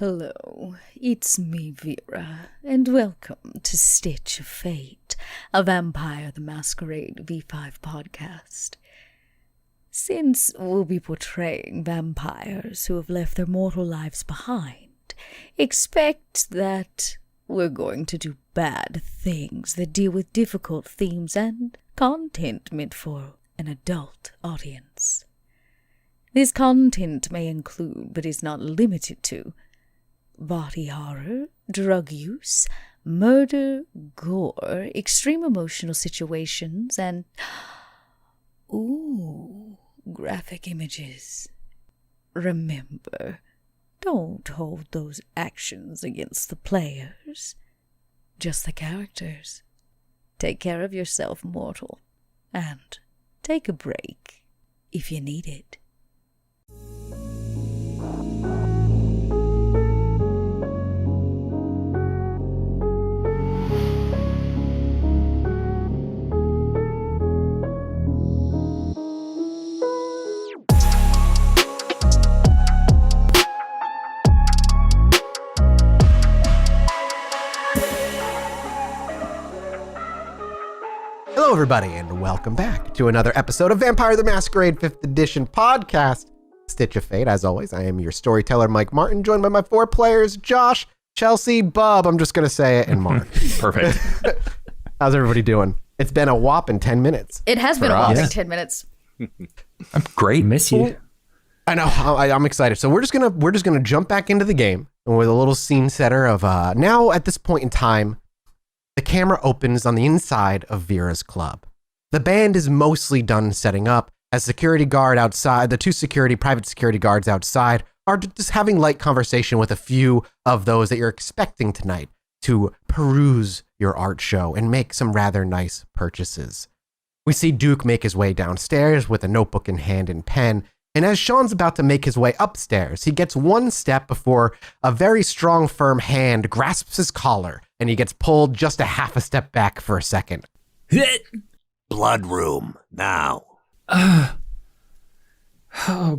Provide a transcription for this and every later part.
Hello, it's me, Vera, and welcome to Stitch of Fate, a Vampire the Masquerade V5 podcast. Since we'll be portraying vampires who have left their mortal lives behind, expect that we're going to do bad things that deal with difficult themes and content meant for an adult audience. This content may include, but is not limited to, body horror, drug use, murder, gore, extreme emotional situations, and, graphic images. Remember, don't hold those actions against the players, just the characters. Take care of yourself, mortal, and take a break if you need it. Hello, everybody, and welcome back to another episode of Vampire the Masquerade 5th Edition podcast, Stitch of Fate. As always, I am your storyteller, Mike Martin, joined by my four players, Josh, Chelsea, Bub, I'm just going to say it, and Mark. Perfect. How's everybody doing? It's been a whopping 10 minutes. It has been a whopping 10 minutes. I'm great. Miss you. I know. I'm excited. So we're just gonna jump back into the game with a little scene setter of now at this point in time, the camera opens on the inside of Vera's club. The band is mostly done setting up as security guard outside. The two private security guards outside are just having light conversation with a few of those that you're expecting tonight to peruse your art show and make some rather nice purchases. We see Duke make his way downstairs with a notebook in hand and pen. And as Sean's about to make his way upstairs, he gets one step before a very strong, firm hand grasps his collar, and he gets pulled just a half a step back for a second. Blood room, now. Oh,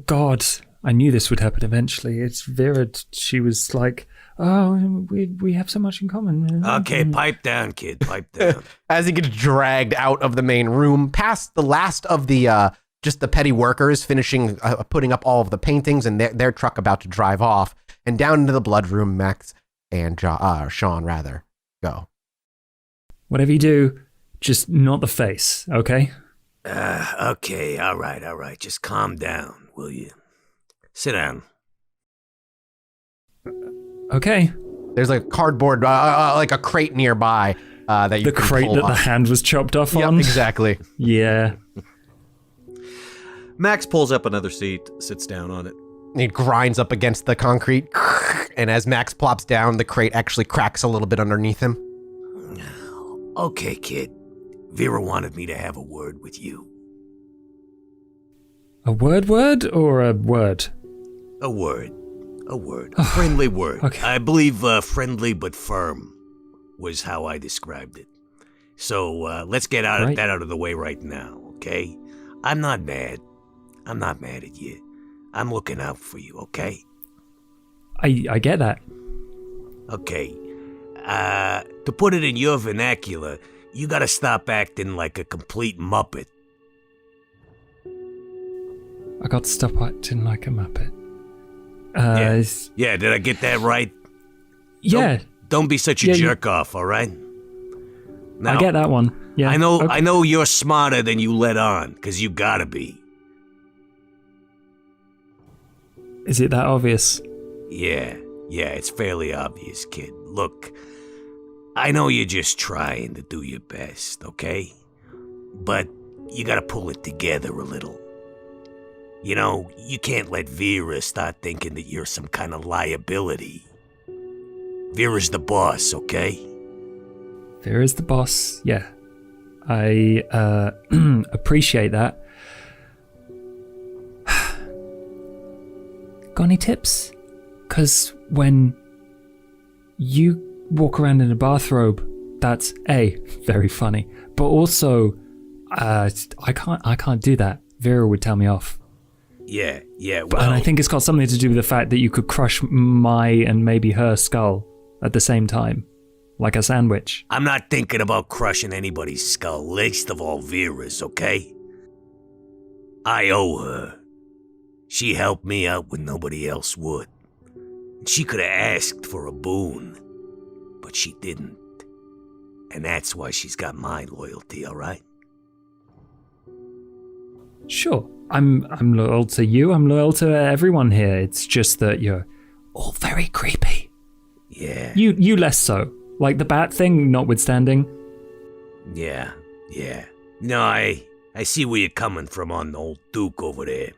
God. I knew this would happen eventually. It's Vera. She was like, oh, we have so much in common. Okay, pipe down, kid, pipe down. As he gets dragged out of the main room, past the last of the just the petty workers finishing putting up all of the paintings and their truck about to drive off, and down into the blood room, Max and Sean go. Whatever you do, just not the face, okay? Okay, all right. Just calm down, will you? Sit down. Okay. There's like a cardboard, like a crate nearby that you the can crate pull that up. the hand was chopped off Yep, on? exactly. Yeah. Max pulls up another seat, sits down on it. It grinds up against the concrete, and as Max plops down, the crate actually cracks a little bit underneath him. Okay, kid. Vera wanted me to have a word with you. A word or a word? A word. A friendly word. Okay. I believe friendly but firm was how I described it. So let's get that out of the way right now, okay? I'm not mad at you. I'm looking out for you, okay? I get that. Okay. To put it in your vernacular, you gotta stop acting like a complete muppet. I got to stop acting like a muppet. Yeah, did I get that right? Yeah. Don't be such a jerk off, all right? Now, I get that one. Yeah. I know. Okay. I know you're smarter than you let on, because you gotta be. Is it that obvious? Yeah, it's fairly obvious, kid. Look, I know you're just trying to do your best, okay? But you gotta pull it together a little. You know, you can't let Vera start thinking that you're some kind of liability. Vera's the boss, okay? Vera's the boss, yeah. I appreciate that. Got any tips? Because when you walk around in a bathrobe, that's A, very funny, but also I can't do that. Vera would tell me off. Yeah, well... And I think it's got something to do with the fact that you could crush my and maybe her skull at the same time. Like a sandwich. I'm not thinking about crushing anybody's skull, least of all Vera's, okay? I owe her. She helped me out when nobody else would. She could have asked for a boon, but she didn't. And that's why she's got my loyalty, alright? Sure. I'm loyal to you. I'm loyal to everyone here. It's just that you're all very creepy. Yeah. You less so. Like the bat thing notwithstanding. Yeah. No, I see where you're coming from on old Duke over there.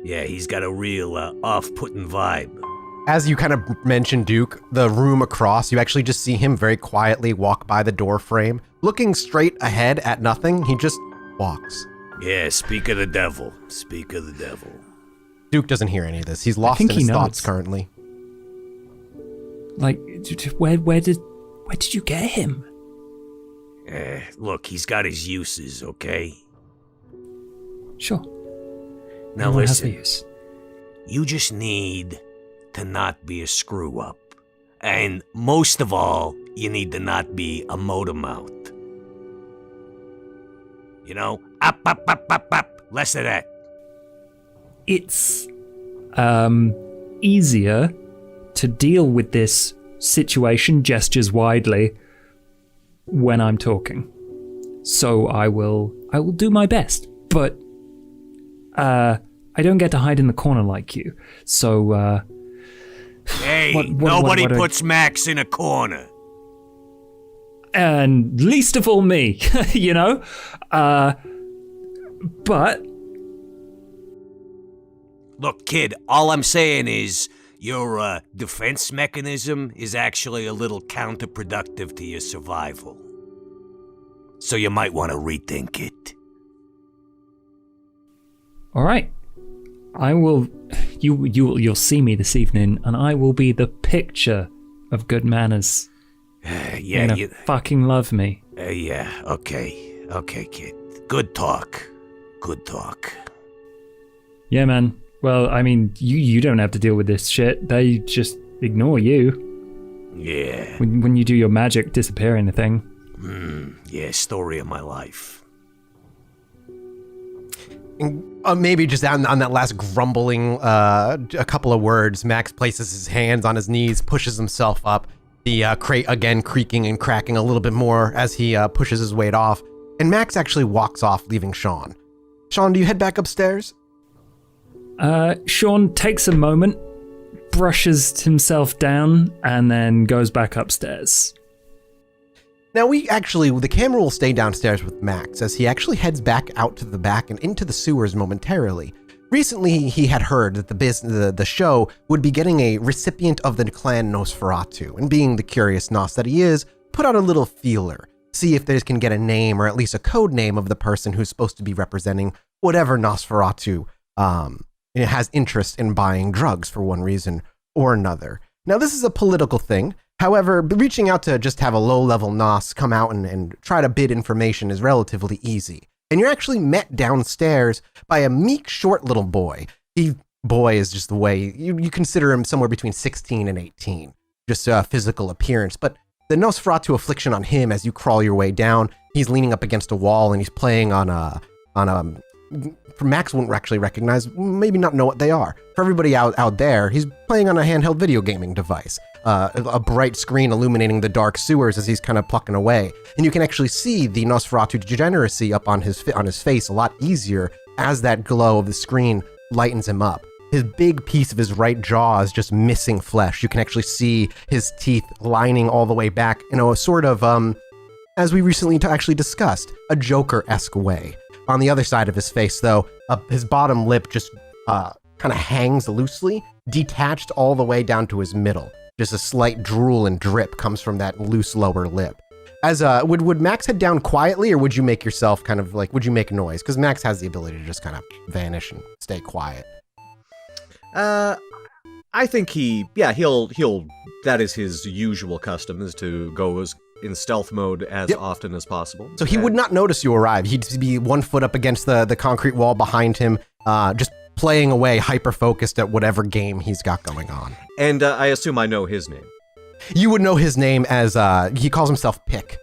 Yeah, he's got a real off-putting vibe. As you kind of mentioned Duke, the room across, you actually just see him very quietly walk by the door frame, looking straight ahead at nothing. He just walks. Yeah, speak of the devil. Duke doesn't hear any of this. He's lost in his thoughts currently. Like, where did you get him? Look, he's got his uses, okay? Sure. Now Everyone has listen, their use. you just need to not be a screw-up. And most of all, you need to not be a motor mouth. You know? Up. Less of that. It's easier to deal with this situation, gestures widely, when I'm talking. So I will do my best. But I don't get to hide in the corner like you. So Hey, nobody puts Max in a corner. And least of all me, you know? But Look, kid, all I'm saying is your defense mechanism is actually a little counterproductive to your survival. So you might want to rethink it. all right. I will you'll see me this evening and I will be the picture of good manners. You're gonna fucking love me. Yeah, okay, kid. Good talk. Yeah, man. Well, I mean, you don't have to deal with this shit. They just ignore you. Yeah. When you do your magic disappearing thing. Yeah, story of my life. Maybe just on that last grumbling, a couple of words, Max places his hands on his knees, pushes himself up, the crate again creaking and cracking a little bit more as he pushes his weight off. And Max actually walks off, leaving Sean. Sean, do you head back upstairs? Sean takes a moment, brushes himself down, and then goes back upstairs. Now the camera will stay downstairs with Max as he actually heads back out to the back and into the sewers momentarily. Recently, he had heard that the show would be getting a recipient of the clan Nosferatu, and being the curious Nos that he is, put out a little feeler, see if they can get a name or at least a code name of the person who's supposed to be representing whatever Nosferatu has interest in buying drugs for one reason or another. Now, this is a political thing. However, reaching out to just have a low-level Nos come out and try to bid information is relatively easy. And you're actually met downstairs by a meek, short little boy. Boy is just the way, you consider him somewhere between 16 and 18, just physical appearance. But the Nosferatu affliction on him as you crawl your way down, he's leaning up against a wall and he's playing on a Max wouldn't actually recognize, maybe not know what they are. For everybody out there, he's playing on a handheld video gaming device. A bright screen illuminating the dark sewers as he's kind of plucking away. And you can actually see the Nosferatu degeneracy up on his face a lot easier as that glow of the screen lightens him up. His big piece of his right jaw is just missing flesh. You can actually see his teeth lining all the way back in a sort of, as we recently actually discussed, a Joker-esque way. On the other side of his face, though, his bottom lip just kind of hangs loosely, detached all the way down to his middle. Just a slight drool and drip comes from that loose lower lip. As would Max head down quietly, or would you make yourself kind of like, would you make noise? Because Max has the ability to just kind of vanish and stay quiet. I think he'll that is his usual custom, is to go in stealth mode as often as possible. So he would not notice you arrive. He'd be 1 foot up against the concrete wall behind him, just playing away, hyper-focused at whatever game he's got going on. And I assume I know his name. You would know his name as, he calls himself Pick.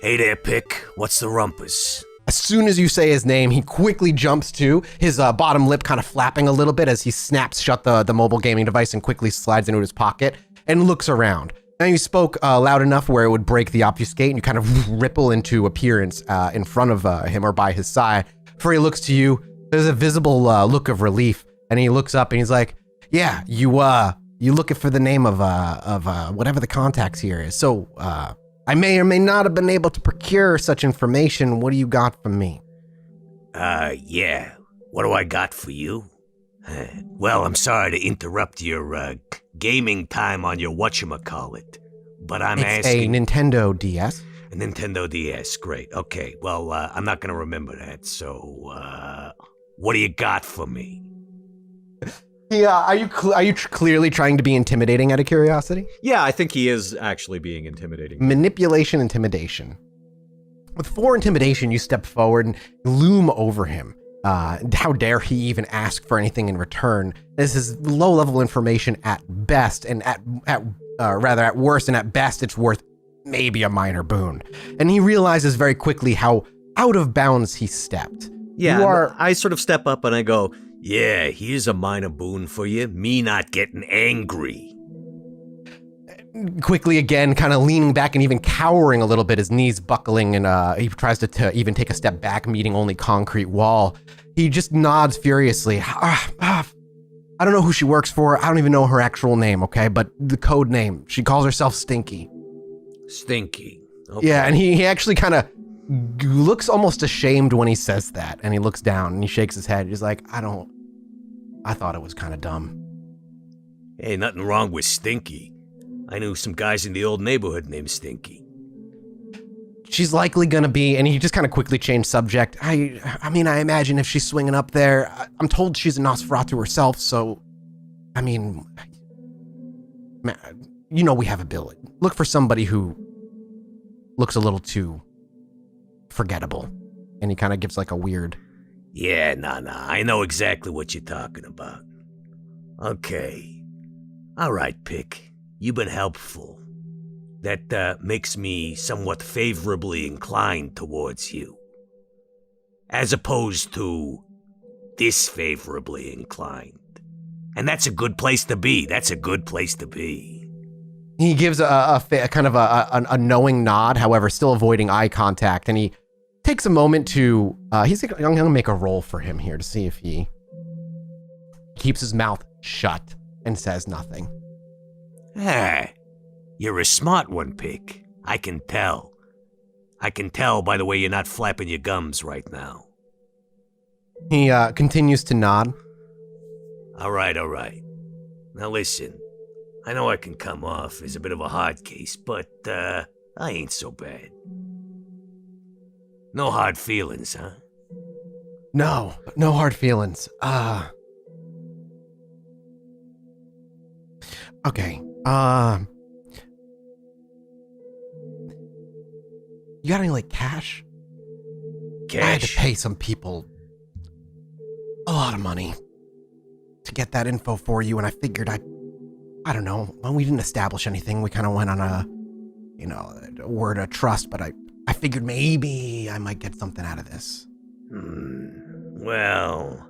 Hey there, Pick. What's the rumpus? As soon as you say his name, he quickly jumps to, his bottom lip kind of flapping a little bit as he snaps shut the mobile gaming device and quickly slides into his pocket and looks around. Now you spoke loud enough where it would break the obfuscate, and you kind of ripple into appearance in front of him or by his side. Before he looks to you, there's a visible look of relief, and he looks up and he's like, "Yeah, you looking for the name of whatever the contacts here is. So I may or may not have been able to procure such information. What do you got for me?" Yeah. What do I got for you? Well, I'm sorry to interrupt your gaming time on your whatchamacallit, but I'm asking... It's a Nintendo DS. A Nintendo DS, great. Okay, well, I'm not gonna remember that, so, what do you got for me? Yeah, are you clearly trying to be intimidating out of curiosity? Yeah, I think he is actually being intimidating. Manipulation, intimidation. With 4 intimidation, you step forward and loom over him. How dare he even ask for anything in return? This is low-level information at best, and at worst, and at best, it's worth maybe a minor boon. And he realizes very quickly how out of bounds he stepped. Yeah, I sort of step up and I go, "Yeah, here's a minor boon for you, me not getting angry." Quickly again, kind of leaning back and even cowering a little bit, his knees buckling, and he tries to even take a step back, meeting only concrete wall. He just nods furiously. I don't know who she works for. I don't even know her actual name, okay? But the code name, she calls herself Stinky. Stinky. Okay. Yeah, and he actually kind of looks almost ashamed when he says that, and he looks down and he shakes his head. He's like, I thought it was kind of dumb. Hey, nothing wrong with Stinky. I knew some guys in the old neighborhood named Stinky. She's likely gonna be, and he just kind of quickly changed subject. I mean, I imagine if she's swinging up there, I'm told she's a Nosferatu herself, so, I mean, you know we have a bill. Look for somebody who looks a little too forgettable. And he kind of gives like a weird... Yeah, nah, I know exactly what you're talking about. Okay. All right, Pick. You've been helpful. That makes me somewhat favorably inclined towards you. As opposed to disfavorably inclined. And that's a good place to be. That's a good place to be. He gives a kind of a knowing nod, however, still avoiding eye contact, and he takes a moment to, I'm going to make a roll for him here to see if he keeps his mouth shut and says nothing. Ah, you're a smart one, Pick. I can tell. I can tell by the way you're not flapping your gums right now. He continues to nod. All right. Now listen, I know I can come off as a bit of a hard case, but I ain't so bad. No hard feelings, huh? No hard feelings. Okay. You got any, like, cash? Cash? I had to pay some people a lot of money to get that info for you, and I figured I don't know. When we didn't establish anything, we kind of went on a word of trust, but I figured maybe I might get something out of this. Well,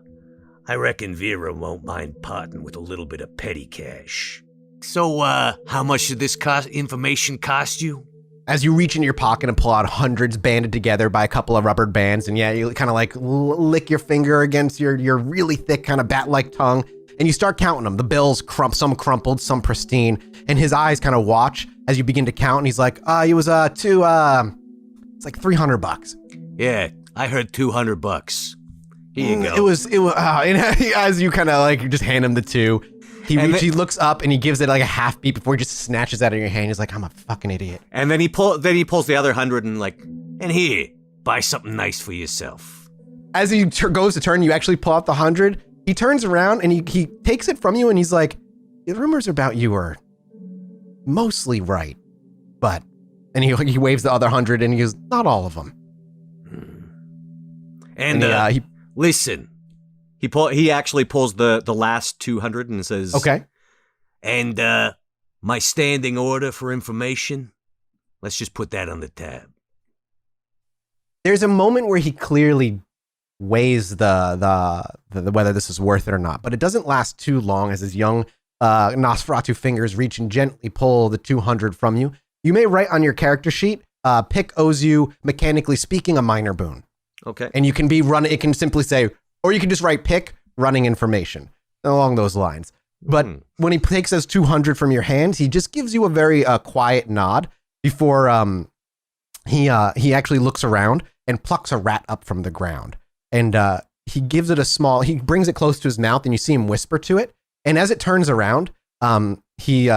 I reckon Vera won't mind parting with a little bit of petty cash. So, how much did this information cost you? As you reach into your pocket and pull out hundreds banded together by a couple of rubber bands, and yeah, you kind of like lick your finger against your really thick kind of bat-like tongue, and you start counting them. The bills, some crumpled, some pristine, and his eyes kind of watch as you begin to count, and he's like, it was it's like $300. Yeah, I heard $200. Here you go. It was as you kind of like just hand him the two. He looks up and he gives it like a half beat before he just snatches that out of your hand. He's like, I'm a fucking idiot. And then he pulls the other 100 and like, and here, buy something nice for yourself. As he goes to turn, you actually pull out the 100. He turns around and he takes it from you and he's like, the rumors about you are mostly right, but, and he waves the other 100 and he goes, not all of them. And listen, He actually pulls the last 200 and says, Okay. And my standing order for information, let's just put that on the tab. There's a moment where he clearly weighs the whether this is worth it or not, but it doesn't last too long as his young Nosferatu fingers reach and gently pull the 200 from you. You may write on your character sheet, Pick owes you, mechanically speaking, a minor boon. Okay. And you can it can simply say, or you can just write Pick running information along those lines. But when he takes those 200 from your hand, he just gives you a very quiet nod before he actually looks around and plucks a rat up from the ground. And he gives it he brings it close to his mouth, and you see him whisper to it. And as it turns around, he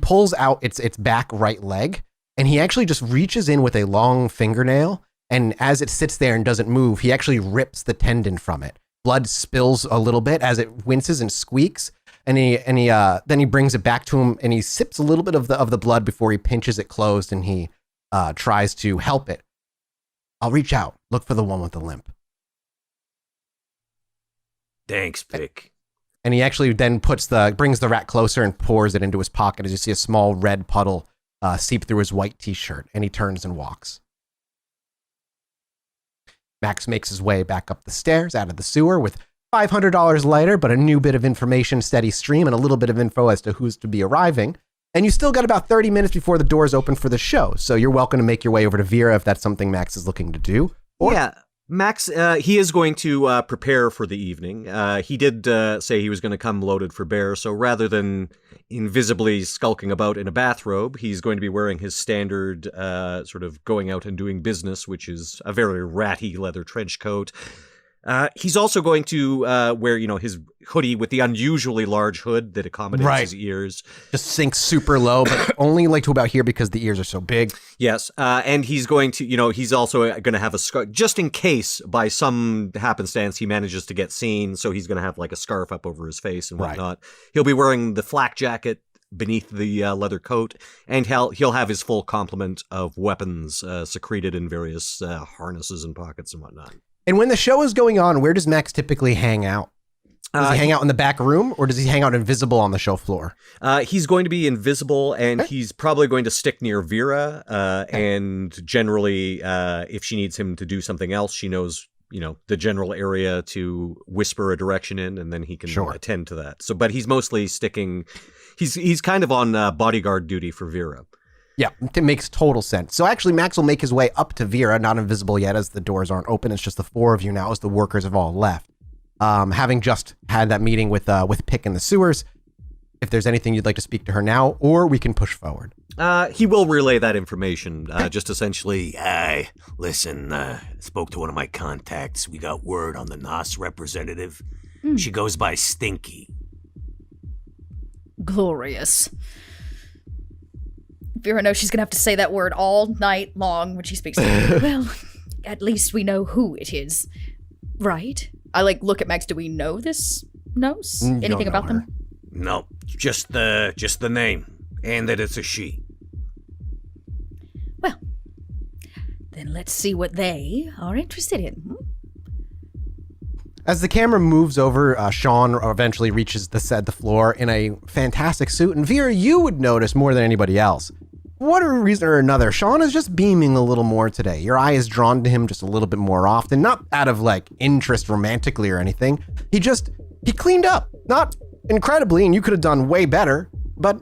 pulls out its back right leg, and he actually just reaches in with a long fingernail. And as it sits there and doesn't move, he actually rips the tendon from it. Blood spills a little bit as it winces and squeaks. And then he brings it back to him, and he sips a little bit of the blood before he pinches it closed, and he tries to help it. I'll reach out. Look for the one with the limp. Thanks, Pick. And he actually then brings the rat closer and pours it into his pocket as you see a small red puddle seep through his white t-shirt, and he turns and walks. Max makes his way back up the stairs out of the sewer with $500 lighter, but a new bit of information steady stream and a little bit of info as to who's to be arriving. And you still got about 30 minutes before the doors open for the show. So you're welcome to make your way over to Vera if that's something Max is looking to do. Yeah, Max, he is going to prepare for the evening. He did say he was going to come loaded for bear, so rather than invisibly skulking about in a bathrobe, he's going to be wearing his standard sort of going out and doing business, which is a very ratty leather trench coat. He's also going to wear, his hoodie with the unusually large hood that accommodates his ears. Just sinks super low, but only to about here because the ears are so big. Yes, and he's going to, he's also going to have a scarf, just in case by some happenstance he manages to get seen, so he's going to have a scarf up over his face and whatnot. Right. He'll be wearing the flak jacket beneath the leather coat, and he'll have his full complement of weapons secreted in various harnesses and pockets and whatnot. And when the show is going on, where does Max typically hang out? Does he hang out in the back room, or does he hang out invisible on the show floor? He's going to be invisible, and he's probably going to stick near Vera. And generally, if she needs him to do something else, she knows, the general area to whisper a direction in, and then he can attend to that. But he's mostly sticking. He's kind of on bodyguard duty for Vera. Yeah, it makes total sense. So actually, Max will make his way up to Vera, not invisible yet as the doors aren't open. It's just the four of you now as the workers have all left. Having just had that meeting with Pick in the sewers, if there's anything you'd like to speak to her now, or we can push forward. He will relay that information, just essentially. Listen, spoke to one of my contacts. We got word on the NOS representative. She goes by Stinky. Glorious. Vera knows she's going to have to say that word all night long when she speaks to me. Well, at least we know who it is, right? I look at Max. Do we know this Nos? Anything about them? No, just the name, and that it's a she. Well, then let's see what they are interested in. As the camera moves over, Sean eventually reaches the floor in a fantastic suit, and Vera, you would notice more than anybody else. For whatever reason or another, Sean is just beaming a little more today. Your eye is drawn to him just a little bit more often, not out of interest romantically or anything. He cleaned up. Not incredibly, and you could have done way better, but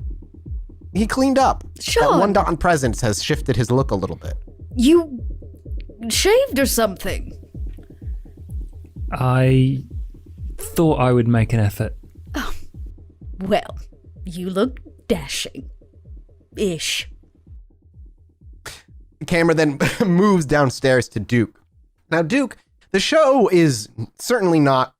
he cleaned up. Sean! That one dot on presence has shifted his look a little bit. You shaved or something? I thought I would make an effort. Oh, well, you look dashing-ish. The camera then moves downstairs to Duke. Now, Duke, the show is certainly not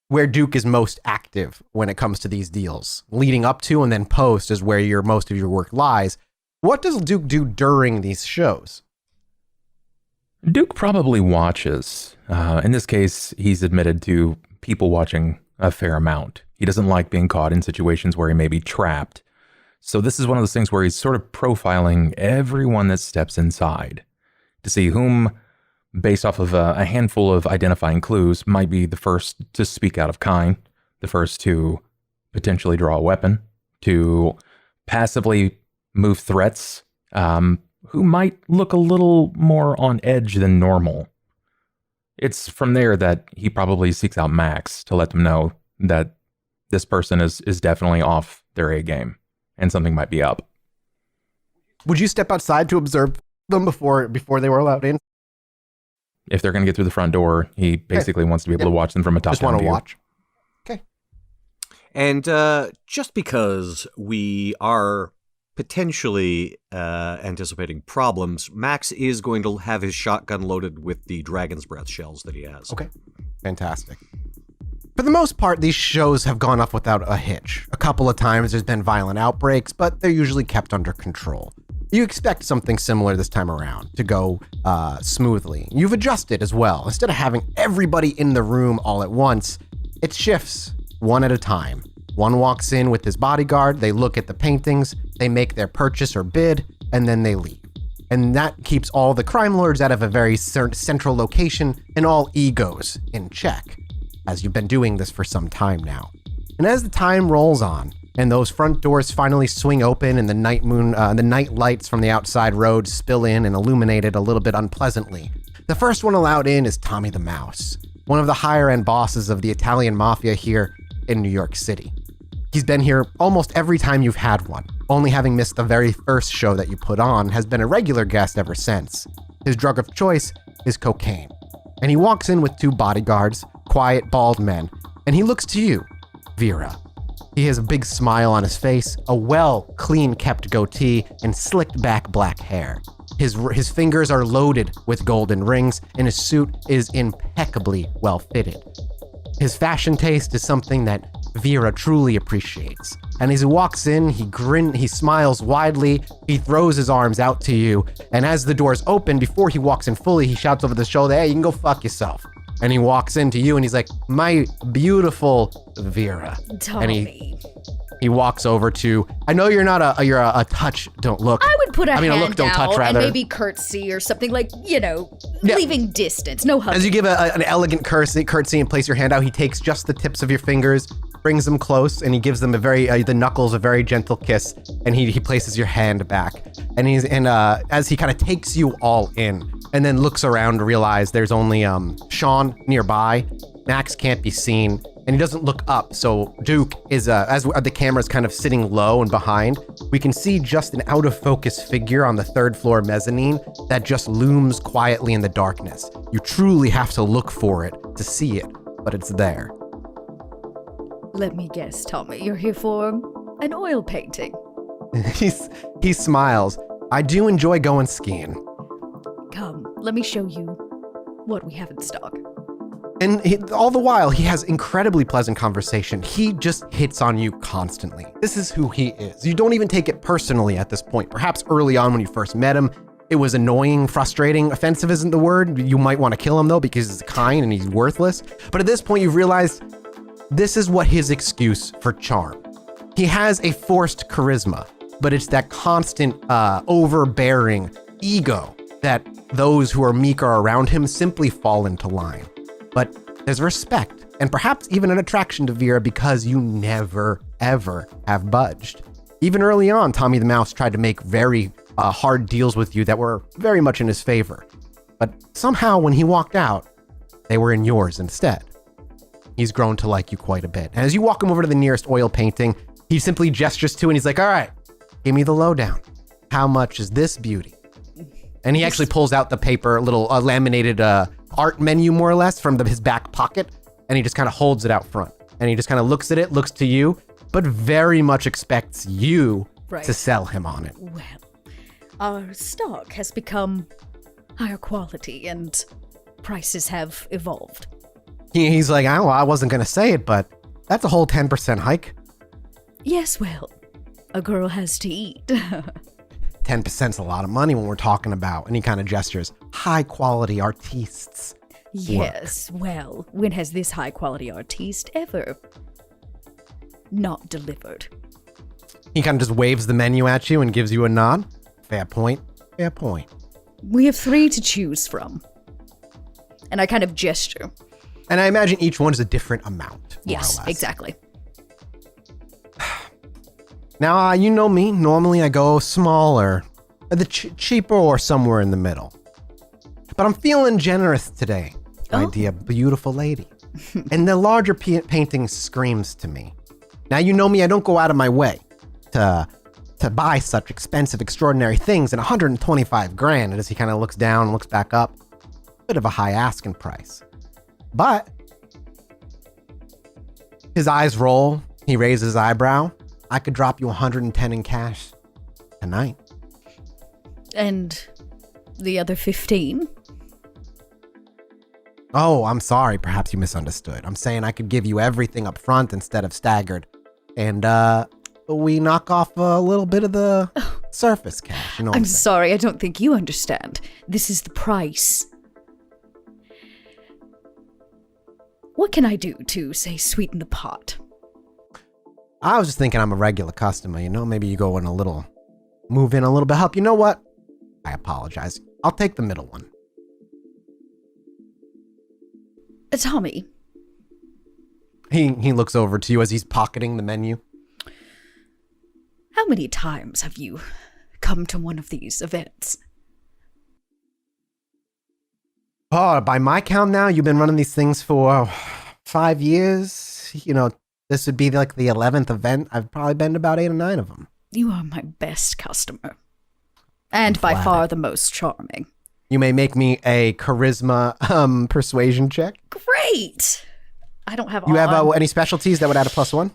where Duke is most active when it comes to these deals. Leading up to and then post is where most of your work lies. What does Duke do during these shows? Duke probably watches. In this case, he's admitted to people watching a fair amount. He doesn't like being caught in situations where he may be trapped. So this is one of those things where he's sort of profiling everyone that steps inside to see whom based off of a handful of identifying clues, might be the first to speak out of kind, the first to potentially draw a weapon, to passively move threats, who might look a little more on edge than normal. It's from there that he probably seeks out Max to let them know that this person is definitely off their A game and something might be up. Would you step outside to observe them before they were allowed in? If they're going to get through the front door, he basically wants to be able to watch them from a top-down view. Just want to watch. Okay. And just because we are potentially anticipating problems, Max is going to have his shotgun loaded with the Dragon's Breath shells that he has. Okay. Fantastic. For the most part, these shows have gone off without a hitch. A couple of times there's been violent outbreaks, but they're usually kept under control. You expect something similar this time around to go smoothly. You've adjusted as well. Instead of having everybody in the room all at once, it shifts one at a time. One walks in with his bodyguard, they look at the paintings, they make their purchase or bid, and then they leave. And that keeps all the crime lords out of a very central location and all egos in check, as you've been doing this for some time now. And as the time rolls on, and those front doors finally swing open and the night lights from the outside road spill in and illuminate it a little bit unpleasantly, the first one allowed in is Tommy the Mouse, one of the higher-end bosses of the Italian mafia here in New York City. He's been here almost every time you've had one, only having missed the very first show that you put on, has been a regular guest ever since. His drug of choice is cocaine. And he walks in with two bodyguards, quiet, bald men, and he looks to you, Vera. He has a big smile on his face, a clean-kept goatee, and slicked back black hair. His fingers are loaded with golden rings, and his suit is impeccably well-fitted. His fashion taste is something that Vera truly appreciates. And as he walks in, he smiles widely, he throws his arms out to you, and as the doors open, before he walks in fully, he shouts over the shoulder, "Hey, you can go fuck yourself." And he walks into you and he's like, "My beautiful Vera." Tommy. And he walks over to, I know you're not you're a touch, don't look. I would put a hand look, don't touch, out rather. and maybe curtsy or something like, leaving distance, no hugging. As you give an elegant curtsy and place your hand out, he takes just the tips of your fingers, brings them close, and he gives them the knuckles a very gentle kiss, and he places your hand back. And as he kind of takes you all in, and then looks around to realize there's only Sean nearby. Max can't be seen, and he doesn't look up. So Duke is, as the camera's kind of sitting low and behind, we can see just an out of focus figure on the third floor mezzanine that just looms quietly in the darkness. You truly have to look for it to see it, but it's there. Let me guess, Tommy, you're here for an oil painting. He smiles. I do enjoy going skiing. Come, let me show you what we have in stock. And all the while, he has incredibly pleasant conversation. He just hits on you constantly. This is who he is. You don't even take it personally at this point. Perhaps early on when you first met him, it was annoying, frustrating. Offensive isn't the word. You might want to kill him though, because he's kind and he's worthless. But at this point, you've realized this is what his excuse for charm. He has a forced charisma, but it's that constant, overbearing ego that those who are meeker around him simply fall into line. But there's respect and perhaps even an attraction to Vera because you never, ever have budged. Even early on, Tommy the Mouse tried to make very hard deals with you that were very much in his favor. But somehow when he walked out, they were in yours instead. He's grown to like you quite a bit. And as you walk him over to the nearest oil painting, he simply gestures to and he's like, "All right, give me the lowdown. How much is this beauty?" And he actually pulls out the paper, a little laminated art menu, more or less, from his back pocket, and he just kind of holds it out front. And he just kind of looks at it, looks to you, but very much expects you to sell him on it. Well, our stock has become higher quality and prices have evolved. He's like, "Oh, I wasn't going to say it, but that's a whole 10% hike." Yes, well, a girl has to eat. 10%'s a lot of money when we're talking about, and he kind of gestures, high quality artistes. Yes, well, when has this high quality artiste ever not delivered? He kind of just waves the menu at you and gives you a nod. Fair point. Fair point. We have 3 to choose from. And I kind of gesture. And I imagine each one is a different amount. Yes, exactly. Now, you know me. Normally I go smaller, the cheaper, or somewhere in the middle. But I'm feeling generous today, my dear beautiful lady. And the larger painting screams to me. Now, you know me. I don't go out of my way to buy such expensive, extraordinary things at 125 grand. And as he kind of looks down and looks back up, bit of a high asking price. But his eyes roll. He raises his eyebrow. I could drop you 110 in cash tonight. And the other 15? Oh, I'm sorry. Perhaps you misunderstood. I'm saying I could give you everything up front instead of staggered. And we knock off a little bit of the surface cash. You know what I'm saying? sorry, I don't think you understand. This is the price. What can I do to, say, sweeten the pot? I was just thinking I'm a regular customer, you know? Maybe you go in move in a little bit, help. You know what? I apologize. I'll take the middle one. Tommy. He looks over to you as he's pocketing the menu. How many times have you come to one of these events? Oh, by my count now, you've been running these things for 5 years. You know, this would be like the 11th event. I've probably been to about 8 or 9 of them. You are my best customer. And by far the most charming. You may make me a charisma persuasion check. Great! I don't have You have any specialties that would add a +1?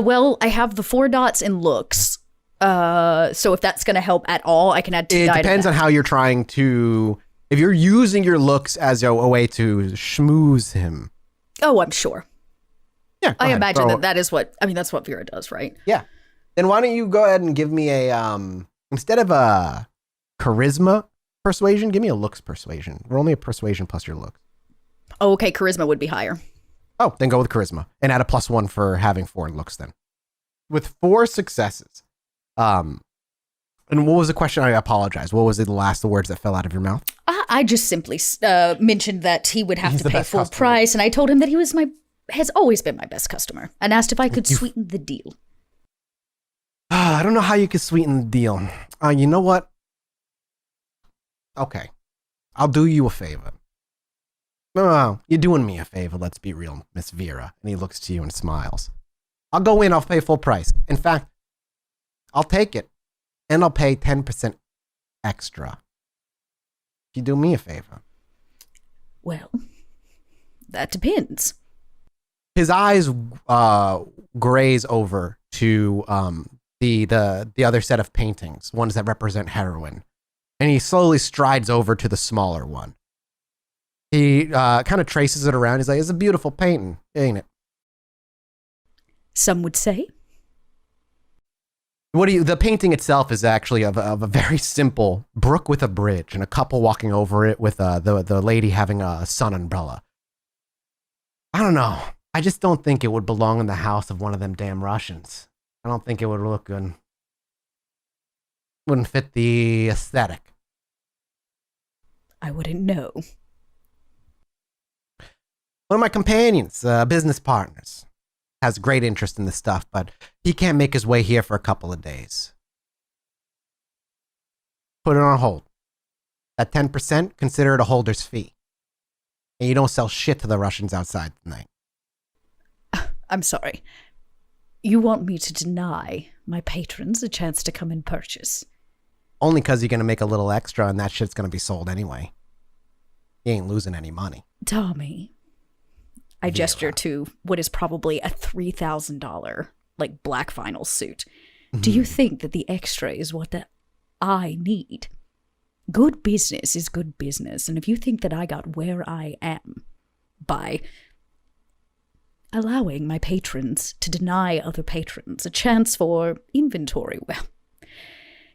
Well, I have the 4 dots in looks. So if that's going to help at all, I can add 2 die. It depends on how you're trying to... If you're using your looks as a way to schmooze him. Oh, I'm sure. Yeah, I imagine that is what... I mean, that's what Vera does, right? Yeah. Then why don't you go ahead and give me a... instead of a charisma persuasion, give me a looks persuasion. Roll me a persuasion plus your looks. Oh, okay. Charisma would be higher. Oh, then go with charisma and add a +1 for having 4 looks then. With 4 successes. And what was the question? I apologize. What was the last words that fell out of your mouth? I just simply mentioned that he would have He's to the pay best full customer. price, and I told him that he has always been my best customer, and asked if I could sweeten the deal. I don't know how you could sweeten the deal. You know what? Okay. I'll do you a favor. No, you're doing me a favor. Let's be real, Miss Vera. And he looks to you and smiles. I'll go in. I'll pay full price. In fact, I'll take it. And I'll pay 10% extra. You do me a favor. Well, that depends. His eyes graze over to the other set of paintings, ones that represent heroin. And he slowly strides over to the smaller one. He kind of traces it around. He's like, it's a beautiful painting, ain't it? Some would say. The painting itself is actually of a very simple brook with a bridge and a couple walking over it with the lady having a sun umbrella. I don't know. I just don't think it would belong in the house of one of them damn Russians. I don't think it would look good. Wouldn't fit the aesthetic. I wouldn't know. One of my companions, business partners, has great interest in this stuff, but he can't make his way here for a couple of days. Put it on hold. At 10%, consider it a holder's fee. And you don't sell shit to the Russians outside tonight. I'm sorry. You want me to deny my patrons a chance to come and purchase? Only because you're going to make a little extra and that shit's going to be sold anyway. You ain't losing any money. Tommy. I gesture to what is probably a $3,000, like, black vinyl suit. Do you think that the extra is what I need? Good business is good business, and if you think that I got where I am by allowing my patrons to deny other patrons a chance for inventory, well,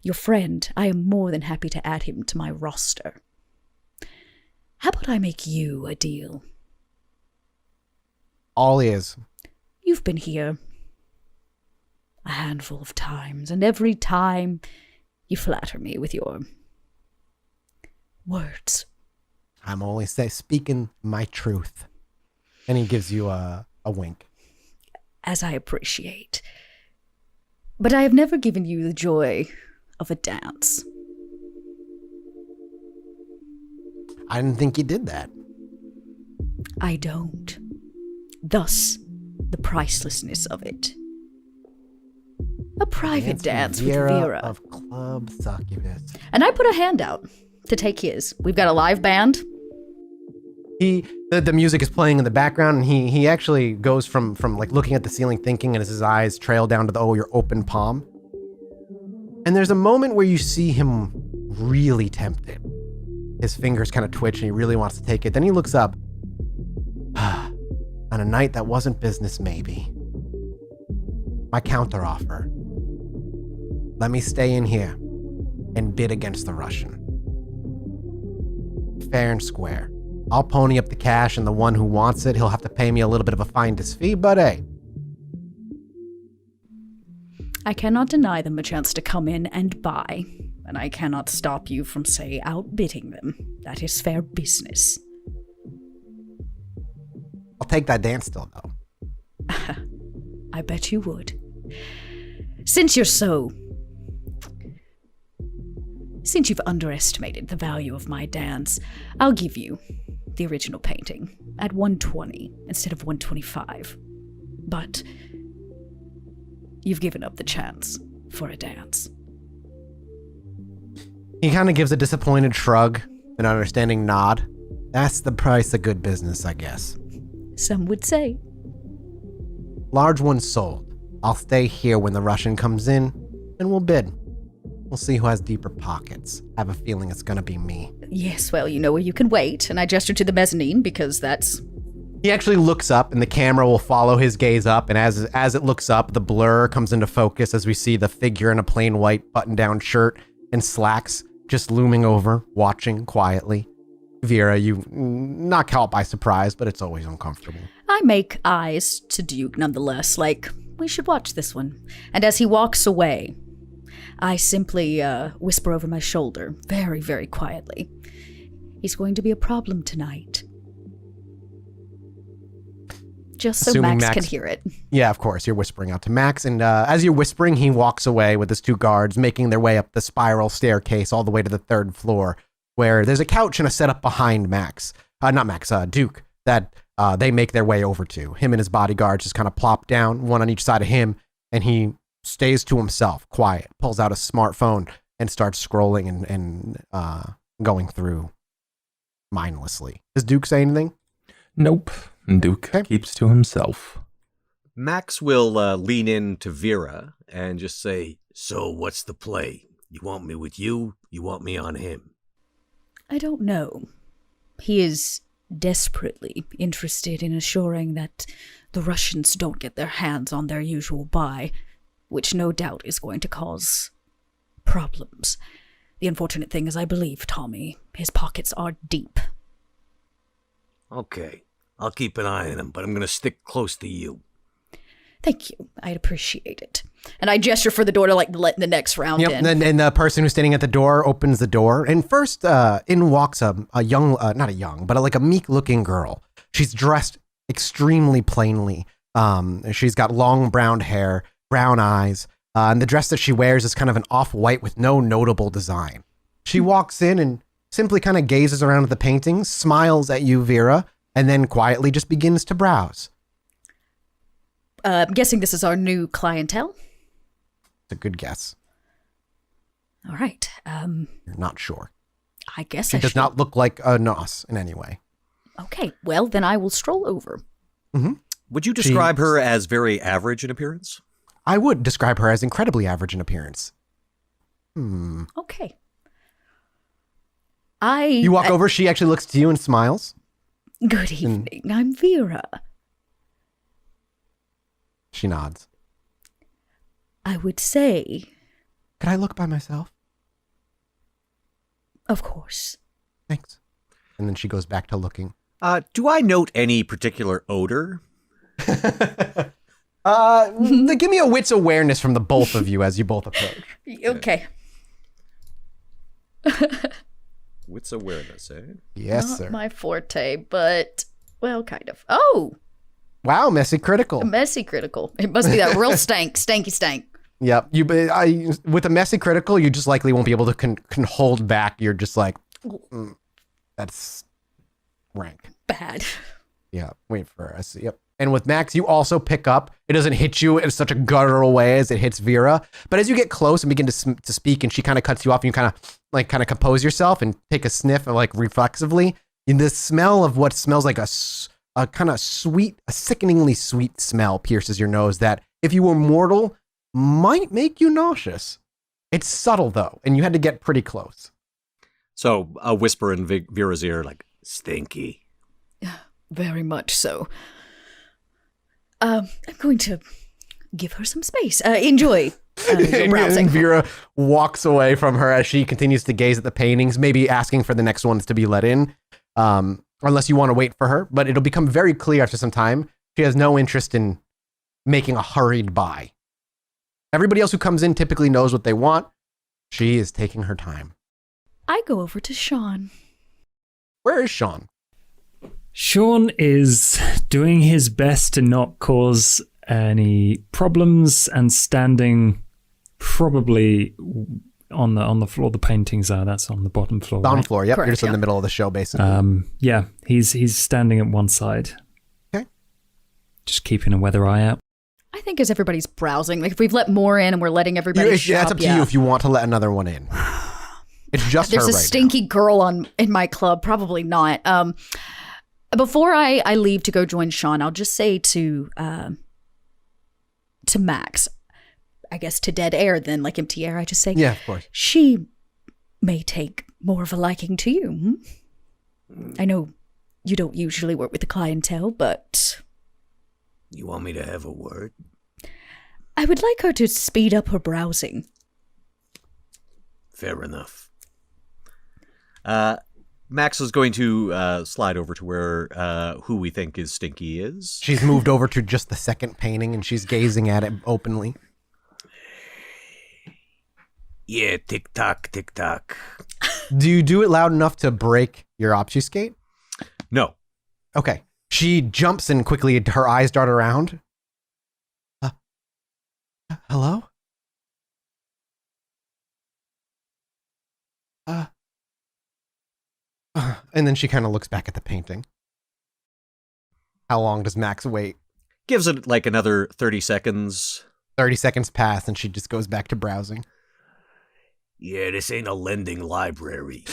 your friend, I am more than happy to add him to my roster. How about I make you a deal? All ears. You've been here a handful of times, and every time you flatter me with your words. I'm only speaking my truth. And he gives you a wink. As I appreciate. But I have never given you the joy of a dance. I didn't think you did that. I don't. Thus, the pricelessness of it. A private dance with Vera. Of Club Succubus. And I put a hand out to take his. We've got a live band. The music is playing in the background, and he actually goes from like looking at the ceiling thinking, and as his eyes trail down to your open palm. And there's a moment where you see him really tempted. His fingers kind of twitch and he really wants to take it. Then he looks up. On a night that wasn't business, maybe. My counteroffer. Let me stay in here and bid against the Russian. Fair and square. I'll pony up the cash, and the one who wants it, he'll have to pay me a little bit of a finder's fee, but hey. I cannot deny them a chance to come in and buy, and I cannot stop you from, say, outbidding them. That is fair business. I'll take that dance still, though. I bet you would. Since you've underestimated the value of my dance, I'll give you the original painting at 120 instead of 125. But you've given up the chance for a dance. He kind of gives a disappointed shrug, an understanding nod. That's the price of good business, I guess. Some would say. Large one sold. I'll stay here when the Russian comes in, and we'll bid. We'll see who has deeper pockets. I have a feeling it's gonna be me. Yes, well, you know where you can wait, and I gesture to the mezzanine because that's... He actually looks up, and the camera will follow his gaze up, and as it looks up, the blur comes into focus as we see the figure in a plain white button-down shirt and slacks just looming over, watching quietly. Vera, you not caught by surprise, but it's always uncomfortable. I make eyes to Duke nonetheless, like, we should watch this one. And as he walks away, I simply whisper over my shoulder, very, very quietly. He's going to be a problem tonight. Just so Max can hear it. Yeah, of course. You're whispering out to Max. And as you're whispering, he walks away with his two guards, making their way up the spiral staircase all the way to the third floor, where there's a couch and a setup behind Max. Duke, that they make their way over to. Him and his bodyguards just kind of plop down, one on each side of him, and he stays to himself, quiet, pulls out a smartphone and starts scrolling and going through mindlessly. Does Duke say anything? Nope. Duke keeps to himself. Max will lean in to Vera and just say, "So what's the play? You want me with you? You want me on him?" I don't know. He is desperately interested in assuring that the Russians don't get their hands on their usual buy, which no doubt is going to cause problems. The unfortunate thing is, I believe, Tommy, his pockets are deep. Okay, I'll keep an eye on him, but I'm going to stick close to you. Thank you. I'd appreciate it. And I gesture for the door to let the next round in. And the person who's standing at the door opens the door. And first in walks a young, not a young, but like a meek looking girl. She's dressed extremely plainly. She's got long brown hair, brown eyes. And the dress that she wears is kind of an off-white with no notable design. She walks in and simply kind of gazes around at the paintings, smiles at you, Vera, and then quietly just begins to browse. I'm guessing this is our new clientele? It's a good guess. All right. You're not sure. I guess She does not look like a Nos in any way. Okay, well, then I will stroll over. Mm-hmm. Would you describe her as very average in appearance? I would describe her as incredibly average in appearance. Okay. You walk over, she actually looks to you and smiles. Good evening, I'm Vera. She nods. I would say... Could I look by myself? Of course. Thanks. And then she goes back to looking. Do I note any particular odor? Give me a wits awareness from the both of you as you both approach. Okay. Wits awareness, eh? Yes, Not sir. my forte, but, well, kind of. Oh, Wow, messy critical. messy critical. It must be that real stanky stank. Yep. With a messy critical, you just likely won't be able to can hold back. You're just like, that's rank. Bad. Yeah. Wait for us. Yep. And with Max, you also pick up. It doesn't hit you in such a guttural way as it hits Vera. But as you get close and begin to speak, and she kind of cuts you off, and you kind of compose yourself and take a sniff, like reflexively. And the smell of what smells like a kind of sweet, a sickeningly sweet smell pierces your nose that, if you were mortal, might make you nauseous. It's subtle though, and you had to get pretty close. So a whisper in Vera's ear, like, Stinky. Very much so. I'm going to give her some space. Enjoy. Your browsing. And Vera walks away from her as she continues to gaze at the paintings, maybe asking for the next ones to be let in, unless you want to wait for her. But it'll become very clear after some time she has no interest in making a hurried buy. Everybody else who comes in typically knows what they want. She is taking her time. I go over to Sean. Where is Sean? Sean is doing his best to not cause any problems and standing probably on the floor the paintings are. That's on the bottom floor. Bottom right? floor. Yep. Correct, You're just in yeah. the middle of the show, basically. Yeah, he's standing at one side. Okay. Just keeping a weather eye out. I think as everybody's browsing, like if we've let more in and we're letting everybody shop, that's up to you if you want to let another one in. It's just There's her a right stinky girl in my club. Probably not. Before I leave to go join Sean, I'll just say to Max, I guess to dead air then, like empty air, I just say, Yeah, of course. She may take more of a liking to you. I know you don't usually work with the clientele, but You want me to have a word? I would like her to speed up her browsing. Fair enough. Max is going to slide over to where who we think is Stinky is. She's moved over to just the second painting and she's gazing at it openly. Yeah, tick-tock, tick-tock. Do you do it loud enough to break your obfuscate? No. Okay. She jumps and quickly her eyes dart around. Hello? And then she kind of looks back at the painting. How long does Max wait? Gives it like another 30 seconds. 30 seconds pass and she just goes back to browsing. Yeah, this ain't a lending library.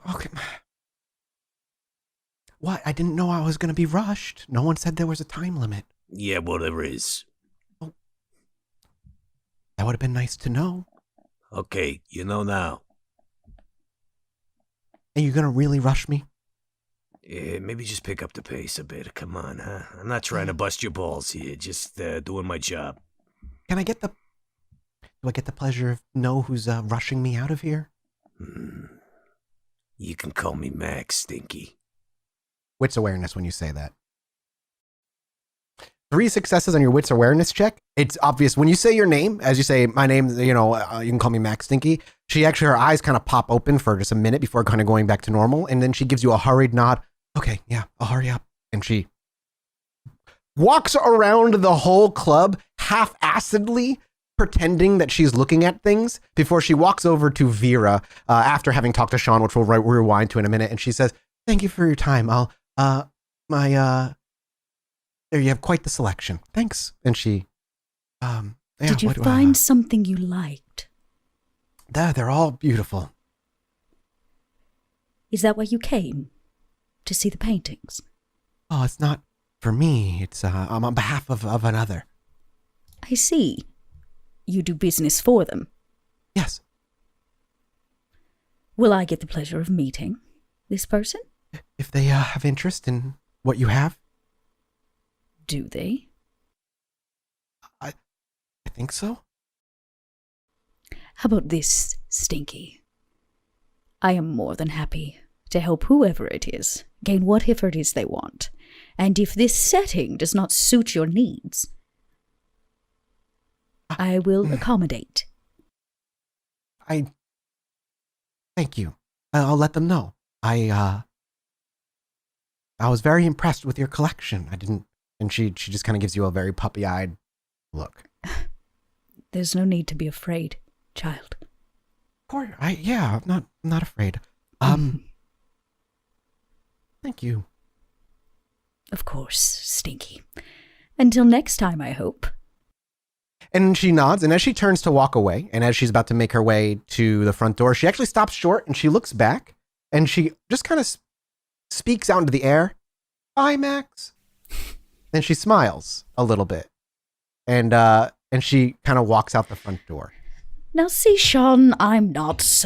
Okay. What? I didn't know I was going to be rushed. No one said there was a time limit. Yeah, well, there is. That would have been nice to know. Okay, you know now. Are you going to really rush me? Yeah, maybe just pick up the pace a bit. Come on, huh? I'm not trying to bust your balls here. Just doing my job. Can I get the... Do I get the pleasure of know who's rushing me out of here? You can call me Max, Stinky. Wits awareness when you say that. 3 successes on your wits awareness check. It's obvious when you say your name, as you say, my name, you can call me Max Stinky. Her eyes kind of pop open for just a minute before kind of going back to normal. And then she gives you a hurried nod. Okay, yeah, I'll hurry up. And she walks around the whole club half-assedly, pretending that she's looking at things before she walks over to Vera after having talked to Sean, which we'll rewind to in a minute. And she says, "Thank you for your time. There you have quite the selection. Thanks." And she, Did you find something you liked? They're all beautiful. Is that why you came? To see the paintings? Oh, it's not for me. It's on behalf of another. I see. You do business for them. Yes. Will I get the pleasure of meeting this person? If they have interest in what you have. Do they? I think so. How about this, Stinky? I am more than happy to help whoever it is gain whatever it is they want. And if this setting does not suit your needs, I will accommodate. Thank you. I'll let them know. I was very impressed with your collection. And she just kind of gives you a very puppy-eyed look. There's no need to be afraid, child. Of course, I'm not afraid. Thank you. Of course, Stinky. Until next time, I hope. And she nods, and as she turns to walk away, and as she's about to make her way to the front door, she actually stops short, and she looks back, and she just kind of speaks out into the air. Bye, Max. And she smiles a little bit, and she kind of walks out the front door. Now see, Sean, I'm not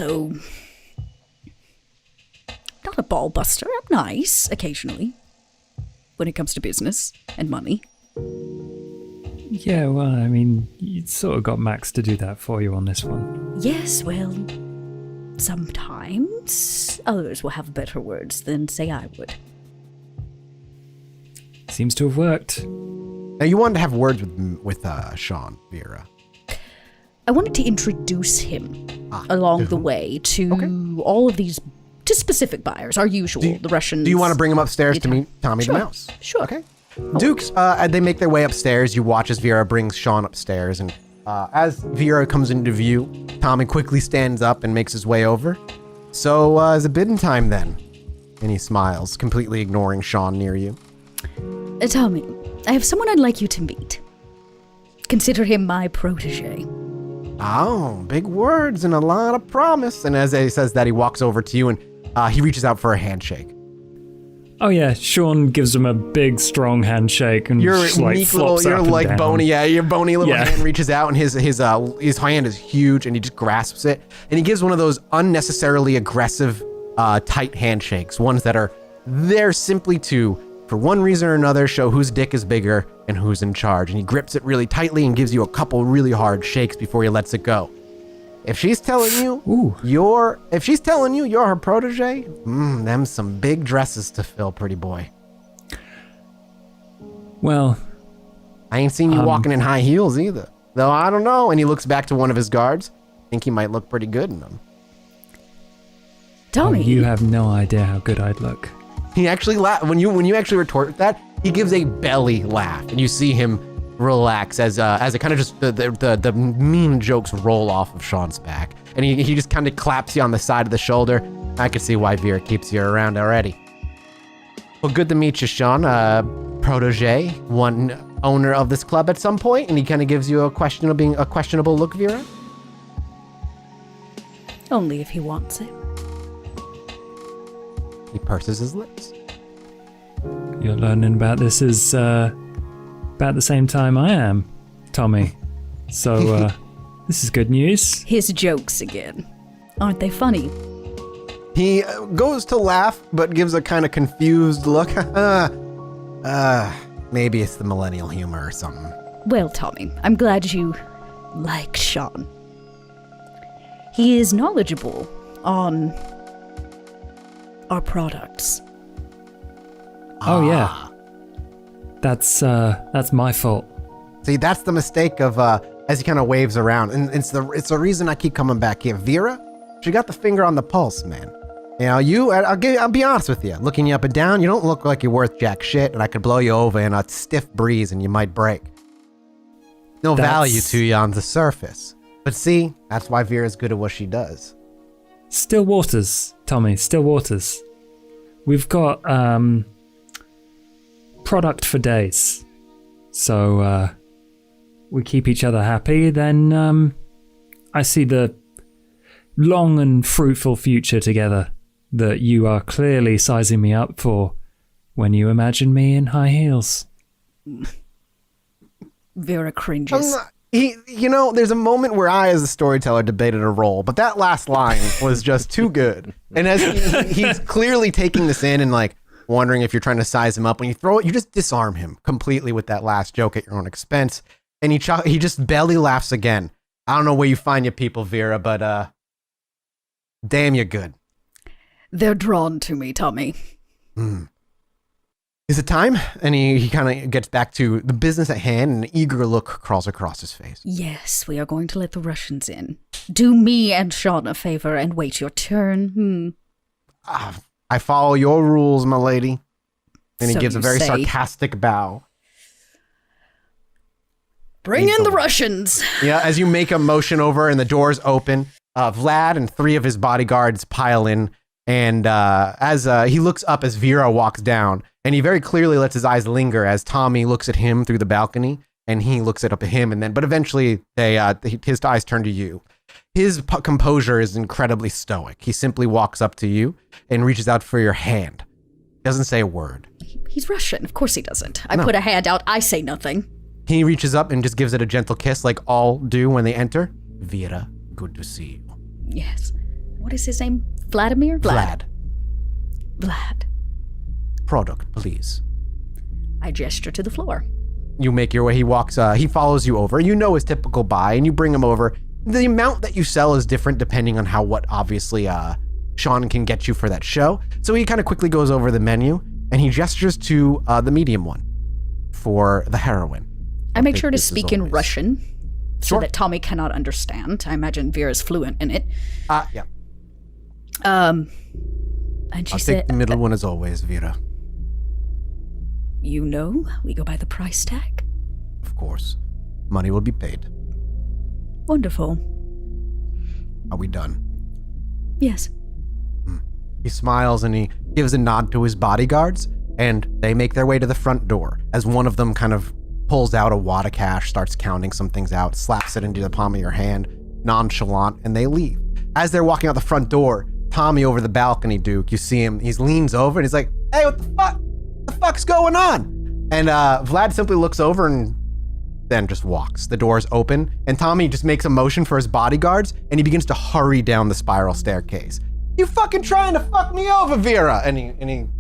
a ball buster. I'm nice, occasionally, when it comes to business and money. Yeah, well, I mean, you sort of got Max to do that for you on this one. Yes, well, sometimes others will have better words than, say, I would. Seems to have worked. Now, you wanted to have words with Sean, Vera. I wanted to introduce him along the way to all of these, to specific buyers, our usual, the Russians. Do you want to bring him upstairs to meet Tommy the Mouse? Sure. Okay. Duke, they make their way upstairs. You watch as Vera brings Sean upstairs, and as Vera comes into view, Tommy quickly stands up and makes his way over. So, is it bidding time then? And he smiles, completely ignoring Sean near you. Tommy, I have someone I'd like you to meet. Consider him my protege. Oh, big words and a lot of promise. And as he says that, he walks over to you and he reaches out for a handshake. Oh yeah, Sean gives him a big, strong handshake and Your just, like, meek little, flops your up and like down. bony, your bony little hand reaches out, and his hand is huge, and he just grasps it, and he gives one of those unnecessarily aggressive, tight handshakes, ones that are there simply to, for one reason or another, show whose dick is bigger and who's in charge. And he grips it really tightly and gives you a couple really hard shakes before he lets it go. If she's telling you you're her protege, them some big dresses to fill, pretty boy. Well, I ain't seen you walking in high heels either. Though I don't know. And he looks back to one of his guards. I think he might look pretty good in them. Tommy, you have no idea how good I'd look. He actually when you actually retort that, he gives a belly laugh, and you see him relax as it kind of just the mean jokes roll off of Sean's back, and he just kind of claps you on the side of the shoulder. I can see why Vera keeps you around already. Well, good to meet you, Sean. Protege, one owner of this club at some point, and he kind of gives you a questionable look, Vera. only if he wants it. He purses his lips. You're learning about this is about the same time I am, Tommy. So this is good news. His jokes again. Aren't they funny? He goes to laugh, but gives a kind of confused look. Maybe it's the millennial humor or something. Well, Tommy, I'm glad you like Sean. He is knowledgeable on our products. Oh yeah. That's my fault. See, that's the mistake of as he kind of waves around, and it's the reason I keep coming back here. Vera, she got the finger on the pulse, man. You know, I'll be honest with you. Looking you up and down, you don't look like you're worth jack shit, and I could blow you over in a stiff breeze, and you might break. No value to you on the surface, but see, that's why Vera's good at what she does. Still waters, Tommy. Still waters. We've got product for days, so we keep each other happy. Then I see the long and fruitful future together that you are clearly sizing me up for when you imagine me in high heels. Vera cringes. There's a moment where I, as a storyteller, debated a role, but that last line was just too good. And as he's clearly taking this in and like wondering if you're trying to size him up, when you throw it, you just disarm him completely with that last joke at your own expense. And he just belly laughs again. I don't know where you find your people, Vera, but damn, you're good. They're drawn to me, Tommy. Is it time? And he kind of gets back to the business at hand, and an eager look crawls across his face. Yes, we are going to let the Russians in. Do me and Sean a favor and wait your turn. I follow your rules, my lady. And he So gives a you very say. sarcastic bow. Bring in the Russians. Yeah, as you make a motion over and the doors open, Vlad and 3 of his bodyguards pile in. And as he looks up as Vera walks down, and he very clearly lets his eyes linger as Tommy looks at him through the balcony, and he looks up at him, and then, but eventually his eyes turn to you. His composure is incredibly stoic. He simply walks up to you and reaches out for your hand. Doesn't say a word. He's Russian. Of course he doesn't. I put a hand out. I say nothing. He reaches up and just gives it a gentle kiss like all do when they enter. Vera, good to see you. Yes. What is his name? Vladimir? Vlad. Product, please. I gesture to the floor. You make your way. He walks, he follows you over. You know his typical buy, and you bring him over. The amount that you sell is different depending on what obviously Sean can get you for that show. So he kind of quickly goes over the menu, and he gestures to the medium one for the heroin. I make sure to this is speak in always- Russian so Sure. that Tommy cannot understand. I imagine Vera's fluent in it. Yeah. And she I'll said, take the middle one as always, Vera. you know, we go by the price tag. Of course. Money will be paid. Wonderful. Are we done? Yes. He smiles and he gives a nod to his bodyguards, and they make their way to the front door as one of them kind of pulls out a wad of cash, starts counting some things out, slaps it into the palm of your hand, nonchalant, and they leave. As they're walking out the front door, Tommy over the balcony, Duke, you see him, he leans over and he's like, hey, what the fuck? What the fuck's going on? And Vlad simply looks over and then just walks. The doors open, and Tommy just makes a motion for his bodyguards, and he begins to hurry down the spiral staircase. You fucking trying to fuck me over, Vera? And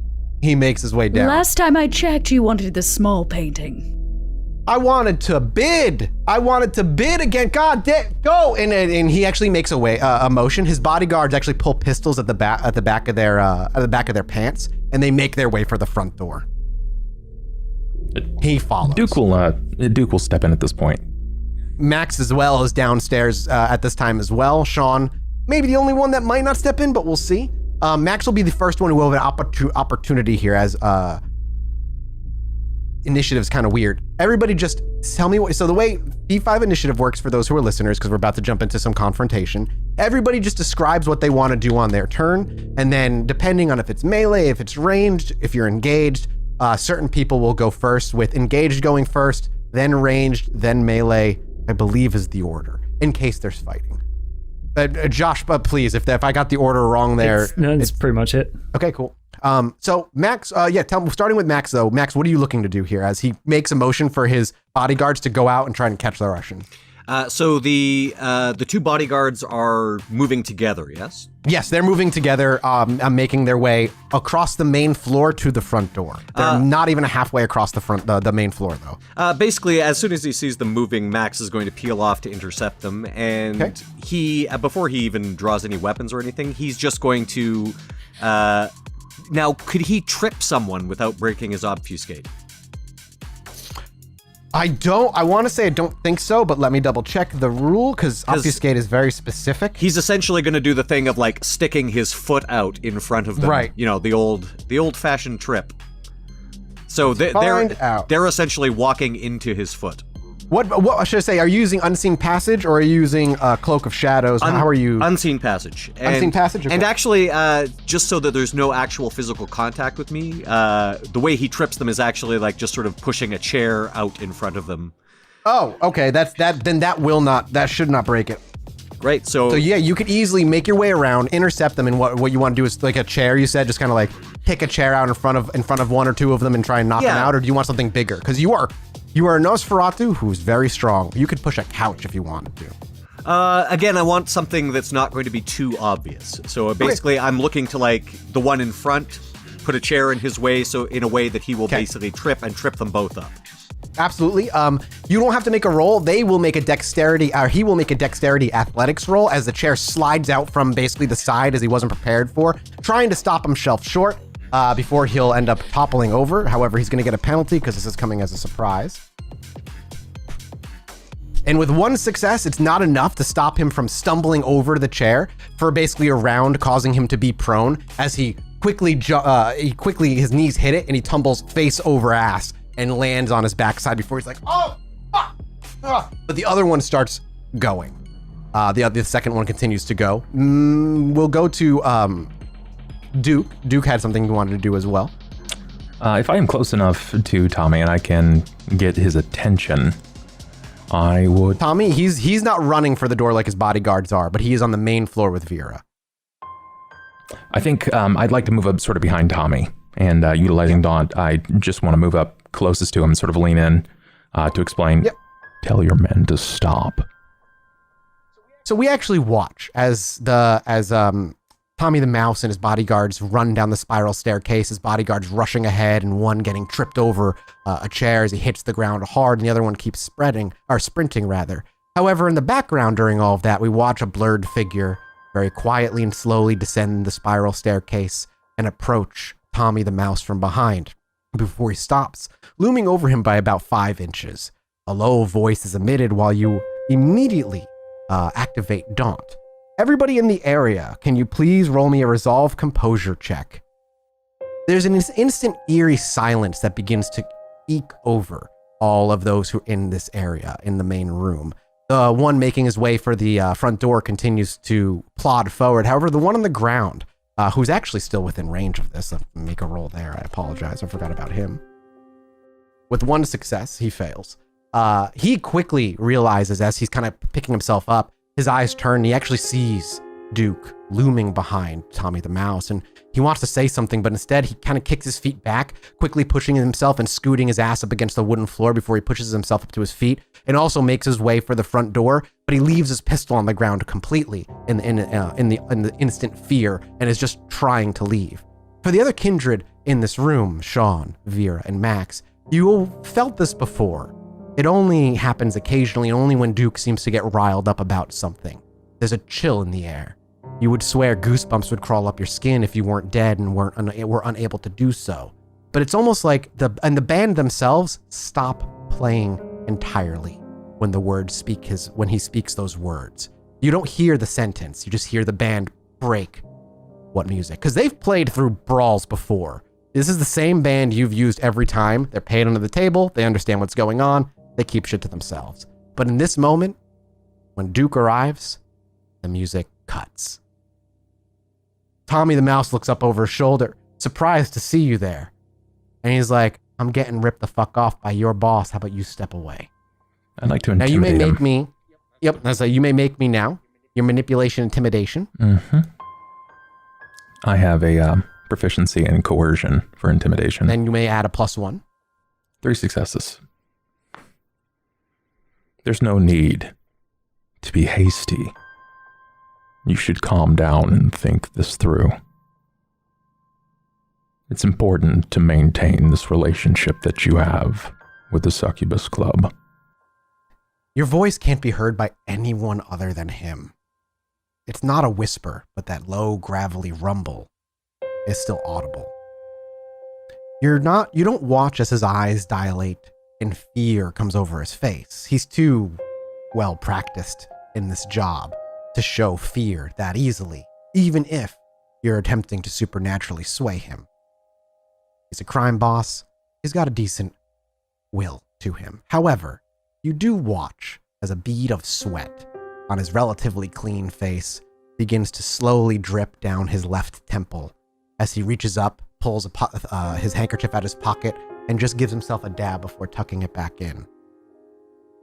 he makes his way down. Last time I checked, you wanted the small painting. I wanted to bid again. God damn, go! And he actually makes a motion. His bodyguards actually pull pistols at the back of their pants, and they make their way for the front door. He follows. Duke will step in at this point. Max as well is downstairs at this time as well. Sean, maybe the only one that might not step in, but we'll see. Max will be the first one who will have an opportunity here as initiative's kind of weird. Everybody just tell me so the way V5 initiative works for those who are listeners, because we're about to jump into some confrontation, everybody just describes what they want to do on their turn, and then depending on if it's melee, if it's ranged, if you're engaged, certain people will go first, with engaged going first, then ranged, then melee, I believe is the order, in case there's fighting. Josh, please, if I got the order wrong there. That's pretty much it. Okay, cool. So Max, starting with Max though. Max, what are you looking to do here as he makes a motion for his bodyguards to go out and try and catch the Russian? So the 2 bodyguards are moving together, yes? Yes, they're moving together, making their way across the main floor to the front door. They're not even halfway across the main floor though. Basically, as soon as he sees them moving, Max is going to peel off to intercept them, and he, before he even draws any weapons or anything, he's just going to, now, could he trip someone without breaking his obfuscate? I want to say I don't think so, but let me double check the rule, because obfuscate is very specific. He's essentially going to do the thing of like sticking his foot out in front of them. Right. You know, the old-fashioned trip. So they're essentially walking into his foot. What should I say? Are you using Unseen Passage or are you using Cloak of Shadows? How are you? Unseen Passage. Unseen Passage? Okay. And actually, just so that there's no actual physical contact with me, the way he trips them is actually like just sort of pushing a chair out in front of them. Oh, okay. Then that should not break it. Right. So yeah, you could easily make your way around, intercept them, and what you want to do is like a chair. You said just kind of like pick a chair out in front of 1 or 2 of them and try and knock them out, or do you want something bigger? Because you are a Nosferatu who's very strong. You could push a couch if you wanted to. Again, I want something that's not going to be too obvious. So basically, I'm looking to like the one in front, put a chair in his way, so in a way that he will basically trip them both up. Absolutely. You don't have to make a roll. He will make a dexterity athletics roll as the chair slides out from basically the side as he wasn't prepared for, trying to stop himself short. before he'll end up toppling over. However, he's going to get a penalty because this is coming as a surprise. And with one success, it's not enough to stop him from stumbling over the chair for basically a round, causing him to be prone as he quickly his knees hit it and he tumbles face over ass and lands on his backside before he's like, oh, fuck. But the other one starts going. The second one continues to go. We'll go to Duke. Duke had something he wanted to do as well. If I am close enough to Tommy and I can get his attention, I would... Tommy, he's not running for the door like his bodyguards are, but he is on the main floor with Vera. I think I'd like to move up sort of behind Tommy, and utilizing Daunt, I just want to move up closest to him and sort of lean in to explain, tell your men to stop. So we actually watch as Tommy the Mouse and his bodyguards run down the spiral staircase, his bodyguards rushing ahead and one getting tripped over a chair as he hits the ground hard and the other one keeps sprinting rather. However, in the background during all of that, we watch a blurred figure very quietly and slowly descend the spiral staircase and approach Tommy the Mouse from behind before he stops, looming over him by about 5 inches. A low voice is emitted while you immediately activate Daunt. Everybody in the area, can you please roll me a resolve composure check? There's an instant eerie silence that begins to eke over all of those who are in this area, in the main room. The one making his way for the front door continues to plod forward. However, the one on the ground, who's actually still within range of this, I'll make a roll there, I apologize, I forgot about him. With one success, he fails. He quickly realizes as he's kind of picking himself up, his eyes turn and he actually sees Duke looming behind Tommy the Mouse, and he wants to say something, but instead he kind of kicks his feet back, quickly pushing himself and scooting his ass up against the wooden floor before he pushes himself up to his feet, and also makes his way for the front door, but he leaves his pistol on the ground completely in the instant fear and is just trying to leave. For the other kindred in this room, Sean, Vera, and Max, you felt this before. It only happens occasionally, only when Duke seems to get riled up about something. There's a chill in the air. You would swear goosebumps would crawl up your skin if you weren't dead and were unable to do so. But it's almost like the band themselves stop playing entirely when when he speaks those words. You don't hear the sentence, you just hear the band break. What music? Because they've played through brawls before. This is the same band you've used every time. They're paid under the table, they understand what's going on, they keep shit to themselves. But in this moment, when Duke arrives, the music cuts. Tommy the Mouse looks up over his shoulder, surprised to see you there. And he's like, I'm getting ripped the fuck off by your boss. How about you step away? I'd like to Now intimidate you may him. make me. Yep, that's like, you may make me now. Your manipulation, intimidation. Mm-hmm. I have a proficiency in coercion for intimidation. Then you may add a +1. 3 successes. There's no need to be hasty. You should calm down and think this through. It's important to maintain this relationship that you have with the Succubus Club. Your voice can't be heard by anyone other than him. It's not a whisper, but that low, gravelly rumble is still audible. You don't watch as his eyes dilate and fear comes over his face. He's too well practiced in this job to show fear that easily, even if you're attempting to supernaturally sway him. He's a crime boss. He's got a decent will to him. However, you do watch as a bead of sweat on his relatively clean face begins to slowly drip down his left temple as he reaches up, pulls his handkerchief out of his pocket, and just gives himself a dab before tucking it back in.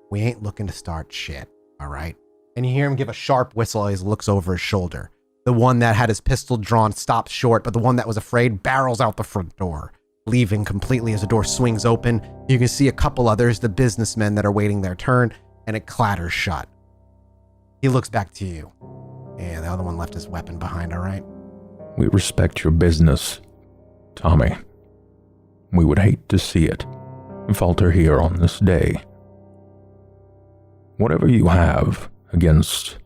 We ain't looking to start shit, all right? And you hear him give a sharp whistle as he looks over his shoulder. The one that had his pistol drawn stops short, but the one that was afraid barrels out the front door, leaving completely as the door swings open. You can see a couple others, the businessmen that are waiting their turn, and it clatters shut. He looks back to you. Yeah, the other one left his weapon behind, all right? We respect your business, Tommy. We would hate to see it falter here on this day. Whatever you have against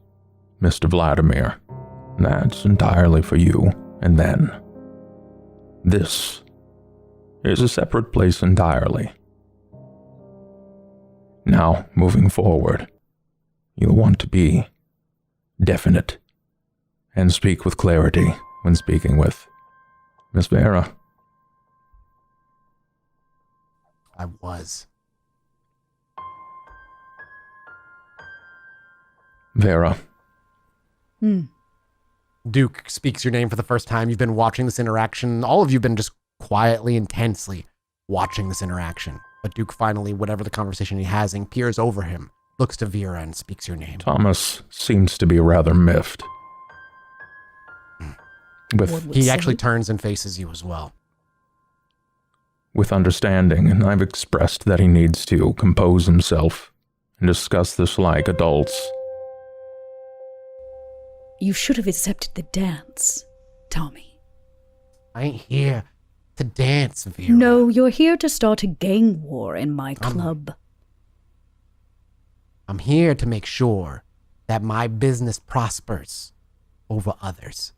Mr. Vladimir, that's entirely for you. And then, This is a separate place entirely. Now, moving forward, you'll want to be definite and speak with clarity when speaking with Miss Vera. I was. Vera. Duke speaks your name for the first time. You've been watching this interaction. All of you have been just quietly, intensely watching this interaction. But Duke finally, whatever the conversation he has, peers over him, looks to Vera and speaks your name. Thomas seems to be rather miffed. He actually turns and faces you as well. With understanding, and I've expressed that he needs to compose himself and discuss this like adults. You should have accepted the dance, Tommy. I ain't here to dance, Vera. No, you're here to start a gang war in my club. I'm here to make sure that my business prospers over others.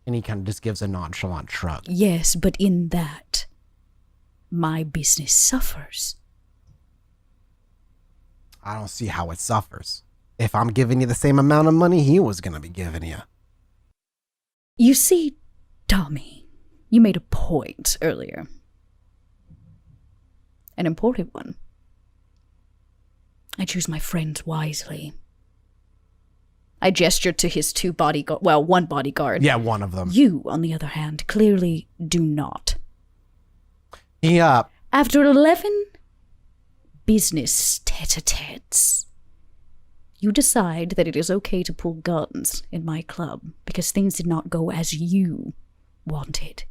And he kind of just gives a nonchalant shrug. Yes, but in that, my business suffers. I don't see how it suffers. If I'm giving you the same amount of money he was going to be giving you. You see, Tommy, you made a point earlier. An important one. I choose my friends wisely. I gestured to his one bodyguard. Yeah, one of them. You, on the other hand, clearly do not. He, After 11 business tete-a-tetes, you decide that it is okay to pull guns in my club because things did not go as you wanted.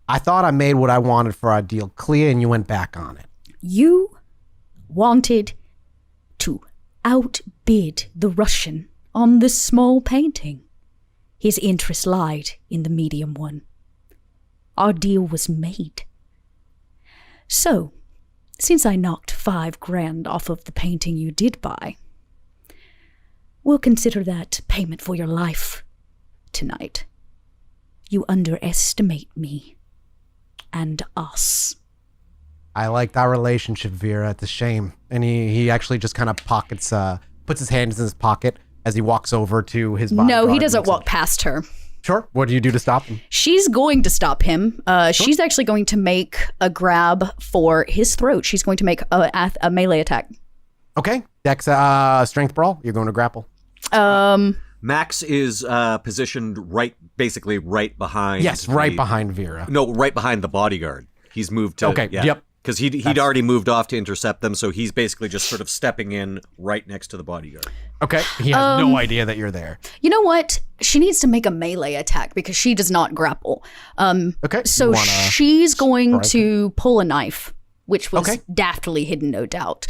I thought I made what I wanted for our deal clear and you went back on it. You wanted to outbid the Russian on the small painting. His interest lied in the medium one. Our deal was made. So, since I knocked $5,000 off of the painting you did buy, we'll consider that payment for your life tonight. You underestimate me and us. I liked our relationship, Vera. It's a shame. And he actually just kind of puts his hands in his pocket as he walks over to his bodyguard. No, he doesn't walk past her. Sure. What do you do to stop him? She's going to stop him. She's actually going to make a grab for his throat. She's going to make a melee attack. Okay. Dex, strength brawl. You're going to grapple. Max is positioned basically right behind. Yes, right behind Vera. No, right behind the bodyguard. He's moved to. Okay. Yeah. Yep. Because he'd already moved off to intercept them, so he's basically just sort of stepping in right next to the bodyguard. Okay. He has no idea that you're there. You know what? She needs to make a melee attack because she does not grapple. Okay. So she's going to pull a knife, which was daftly hidden, no doubt.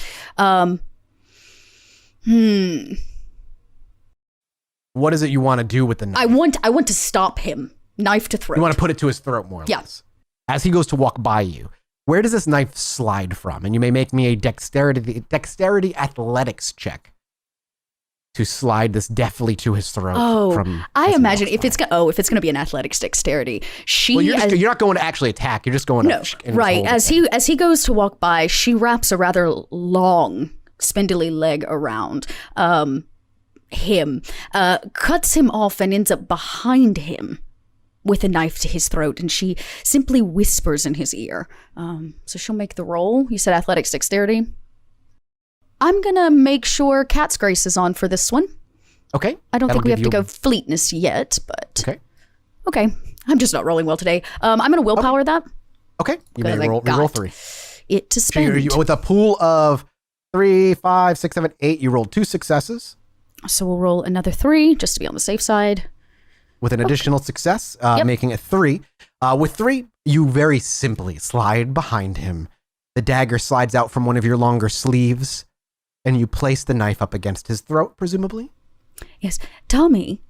What is it you want to do with the knife? I want to stop him. Knife to throat. You want to put it to his throat more or less. As he goes to walk by you, where does this knife slide from? And you may make me a dexterity athletics check to slide this deftly to his throat. I imagine if it's going to be an athletics dexterity, you're not going to actually attack. You're just going to right. As he goes to walk by, she wraps a rather long, spindly leg around him, cuts him off, and ends up behind him with a knife to his throat, and she simply whispers in his ear. So she'll make the roll. You said athletics dexterity. I'm gonna make sure Cat's Grace is on for this one. Okay. I don't think we have to go fleetness yet, but okay. I'm just not rolling well today. I'm gonna willpower that. Okay. You may roll 3. It to spend. So with a pool of 3, 5, 6, 7, 8, you rolled 2 successes. So we'll roll another 3 just to be on the safe side. With an additional success, making it 3. With 3, you very simply slide behind him. The dagger slides out from one of your longer sleeves, and you place the knife up against his throat, presumably? Yes. Tommy.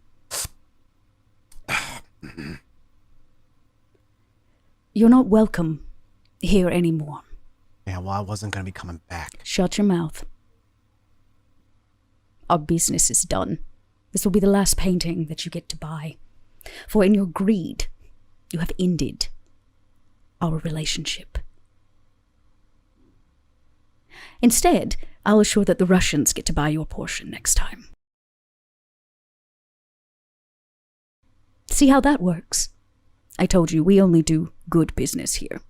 You're not welcome here anymore. Yeah, well, I wasn't going to be coming back. Shut your mouth. Our business is done. This will be the last painting that you get to buy. For in your greed, you have ended our relationship. Instead, I'll assure that the Russians get to buy your portion next time. See how that works? I told you we only do good business here.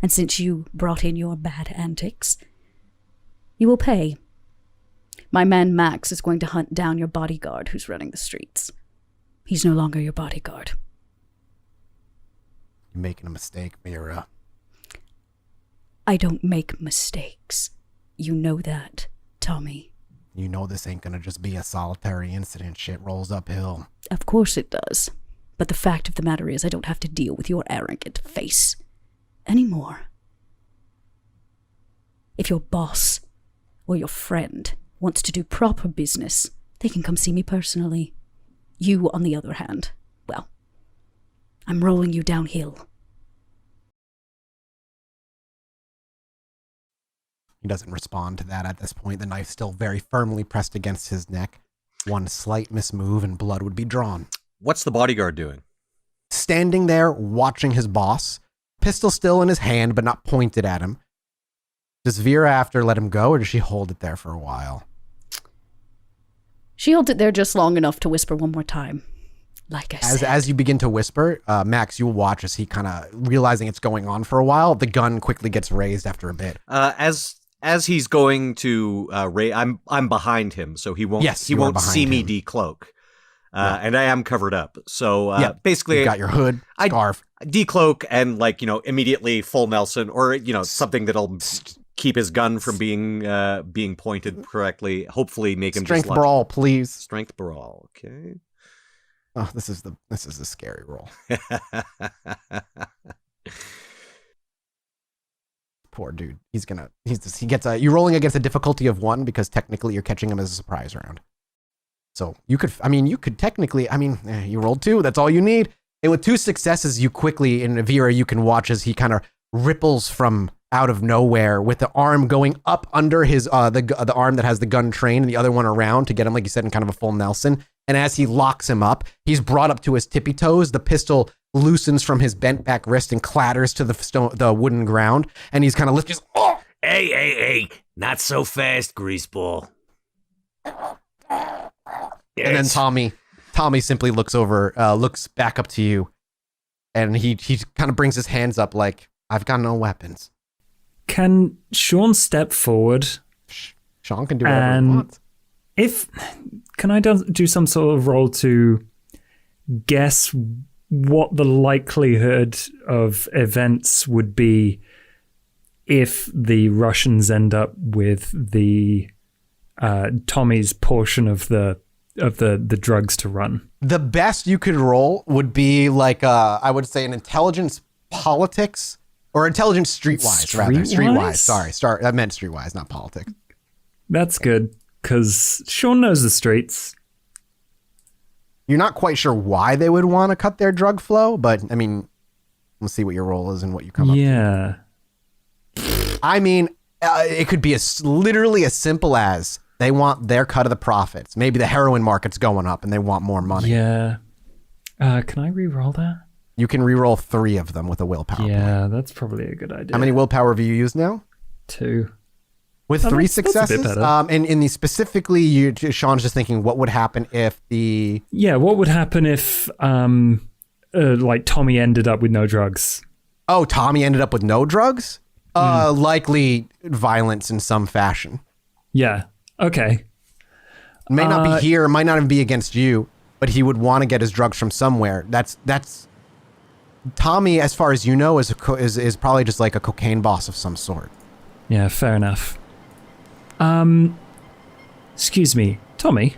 And since you brought in your bad antics, you will pay. My man Max is going to hunt down your bodyguard who's running the streets. He's no longer your bodyguard. You're making a mistake, Mira. I don't make mistakes. You know that, Tommy. You know this ain't gonna just be a solitary incident. Shit rolls uphill. Of course it does. But the fact of the matter is I don't have to deal with your arrogant face anymore. If your boss or your friend wants to do proper business, they can come see me personally. You, on the other hand, well, I'm rolling you downhill. He doesn't respond to that at this point. The knife's still very firmly pressed against his neck. One slight mismove and blood would be drawn. What's the bodyguard doing? Standing there, watching his boss, pistol still in his hand, but not pointed at him. Does Vera after let him go, or does she hold it there for a while? She holds it there just long enough to whisper one more time. Like I said. As you begin to whisper, Max, you'll watch as he kind of, realizing it's going on for a while, the gun quickly gets raised after a bit. As he's going to I'm behind him, so he won't see me decloak. And I am covered up. So basically you got your hood, scarf. I decloak and immediately full Nelson, or something that'll keep his gun from being pointed correctly. Hopefully make him strength brawl, please. Strength brawl. Okay. Oh, this is a scary roll. Poor dude. You're rolling against a difficulty of 1 because technically you're catching him as a surprise round. So you could technically, you rolled 2. That's all you need. And with 2 successes, you quickly, in Vera, you can watch as he kind of ripples from out of nowhere with the arm going up under his, the arm that has the gun trained and the other one around to get him, like you said, in kind of a full Nelson. And as he locks him up, he's brought up to his tippy toes. The pistol loosens from his bent back wrist and clatters to the wooden ground. And he's kind of lifted. Oh! Hey, not so fast, greaseball. And then Tommy simply looks back up to you, and he kind of brings his hands up like, I've got no weapons. Can Sean step forward? Sean can do whatever he wants. Can I do some sort of roll to guess what the likelihood of events would be if the Russians end up with the Tommy's portion of the drugs to run? The best you could roll would be like I would say an intelligence politics or intelligence streetwise rather. Streetwise. Sorry. I meant streetwise, not politics. That's good because Sean knows the streets. You're not quite sure why they would want to cut their drug flow, but we'll see what your role is and what you come up to. Yeah. It could be literally as simple as they want their cut of the profits. Maybe the heroin market's going up and they want more money. Yeah. Can I re-roll that? You can re-roll 3 of them with a willpower. Yeah, that's probably a good idea. How many willpower have you used now? 2. With 3 successes? That's a bit better. And in the specifically, Sean's just thinking, what would happen if the... Yeah, what would happen if Tommy ended up with no drugs? Oh, Tommy ended up with no drugs? Likely violence in some fashion. Yeah. Okay. May not be here, might not even be against you, but he would want to get his drugs from somewhere. That's Tommy, as far as you know, is probably just like a cocaine boss of some sort. Yeah, fair enough. Excuse me, Tommy.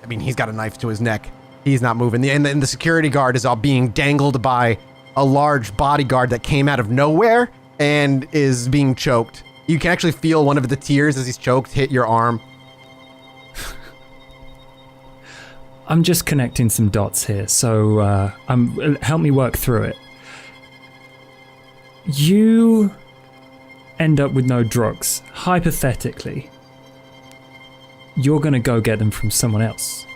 He's got a knife to his neck. He's not moving. And the security guard is all being dangled by a large bodyguard that came out of nowhere and is being choked. You can actually feel one of the tears as he's choked hit your arm. I'm just connecting some dots here, so help me work through it. You end up with no drugs. Hypothetically, you're going to go get them from someone else.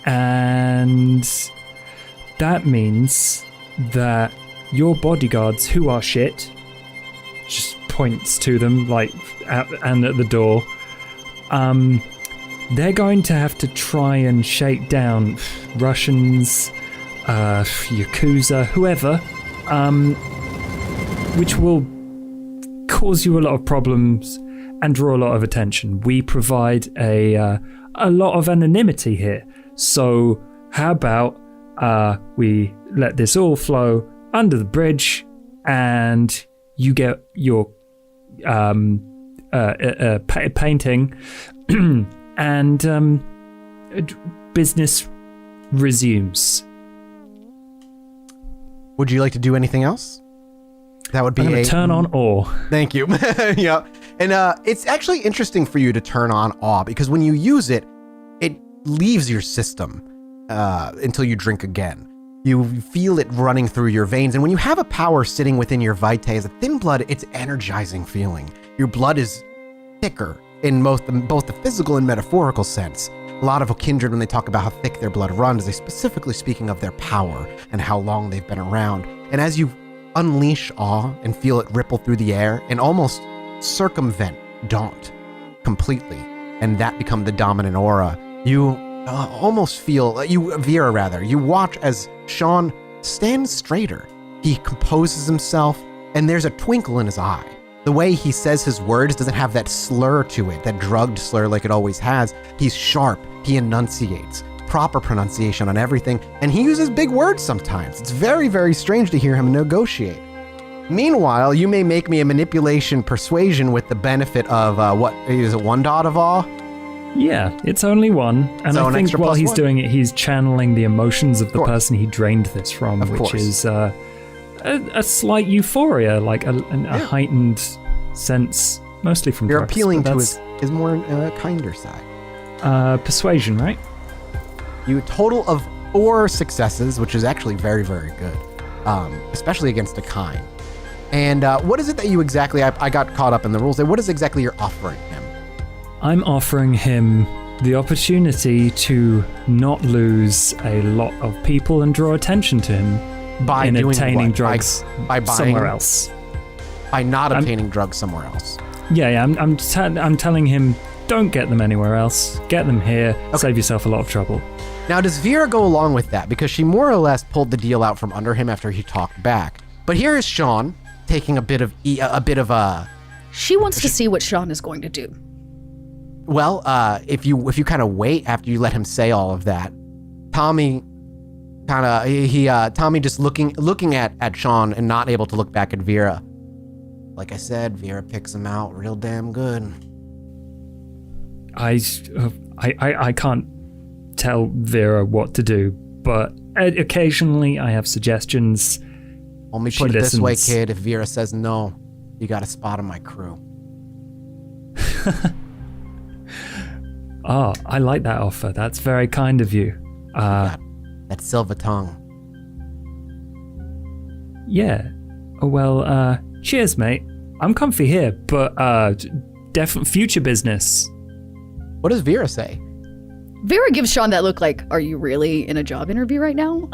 And that means that your bodyguards, who are shit, just points to them, like, and at the door, they're going to have to try and shake down Russians, Yakuza, whoever, which will cause you a lot of problems and draw a lot of attention. We provide a lot of anonymity here. So how about we let this all flow under the bridge and you get your painting and business resumes. Would you like to do anything else? That would be a turn on awe. Thank you. Yeah. And it's actually interesting for you to turn on awe because when you use it, it leaves your system until you drink again. You feel it running through your veins. And when you have a power sitting within your vitae as a thin blood, it's energizing feeling. Your blood is thicker in both the physical and metaphorical sense. A lot of kindred, when they talk about how thick their blood runs, they specifically speaking of their power and how long they've been around. And as you unleash awe and feel it ripple through the air and almost circumvent Daunt completely, and that become the dominant aura, you almost feel, Vera rather, you watch as Sean stands straighter. He composes himself, and there's a twinkle in his eye. The way he says his words doesn't have that slur to it, that drugged slur like it always has. He's sharp, he enunciates, proper pronunciation on everything, and he uses big words sometimes. It's very, very strange to hear him negotiate. Meanwhile, you may make me a manipulation persuasion with the benefit of, what is it, 1 dot of awe? Yeah, it's only 1. And So I an think extra while plus he's 1? doing it, he's channeling the emotions of the Of course. person he drained this from, Of which course. is a slight euphoria, like a heightened sense, mostly from You're drugs, appealing but to that's, his more kinder side. persuasion, right? You a total of 4 successes, which is actually very, very good, especially against a kind. And what is it that you exactly, I got caught up in the rules there, what is exactly you're offering him? I'm offering him the opportunity to not lose a lot of people and draw attention to him By in doing obtaining what? drugs by buying, somewhere else. By not obtaining drugs somewhere else. Yeah, I'm telling him, don't get them anywhere else. Get them here. Okay. Save yourself a lot of trouble. Now, does Vera go along with that? Because she more or less pulled the deal out from under him after he talked back. But here is Sean taking a bit of She wants to see what Sean is going to do. well, if you kind of wait after you let him say all of that, Tommy Tommy just looking at Sean and not able to look back at Vera. Like I said, Vera picks him out real damn good. I can't tell Vera what to do, but occasionally I have suggestions. Only She put it this way, listens. kid. If Vera says no, you got a spot on my crew. Oh, I like that offer. That's very kind of you. That silver tongue. Yeah. Oh, well, cheers, mate. I'm comfy here, but definitely future business. What does Vera say? Vera gives Sean that look like, are you really in a job interview right now?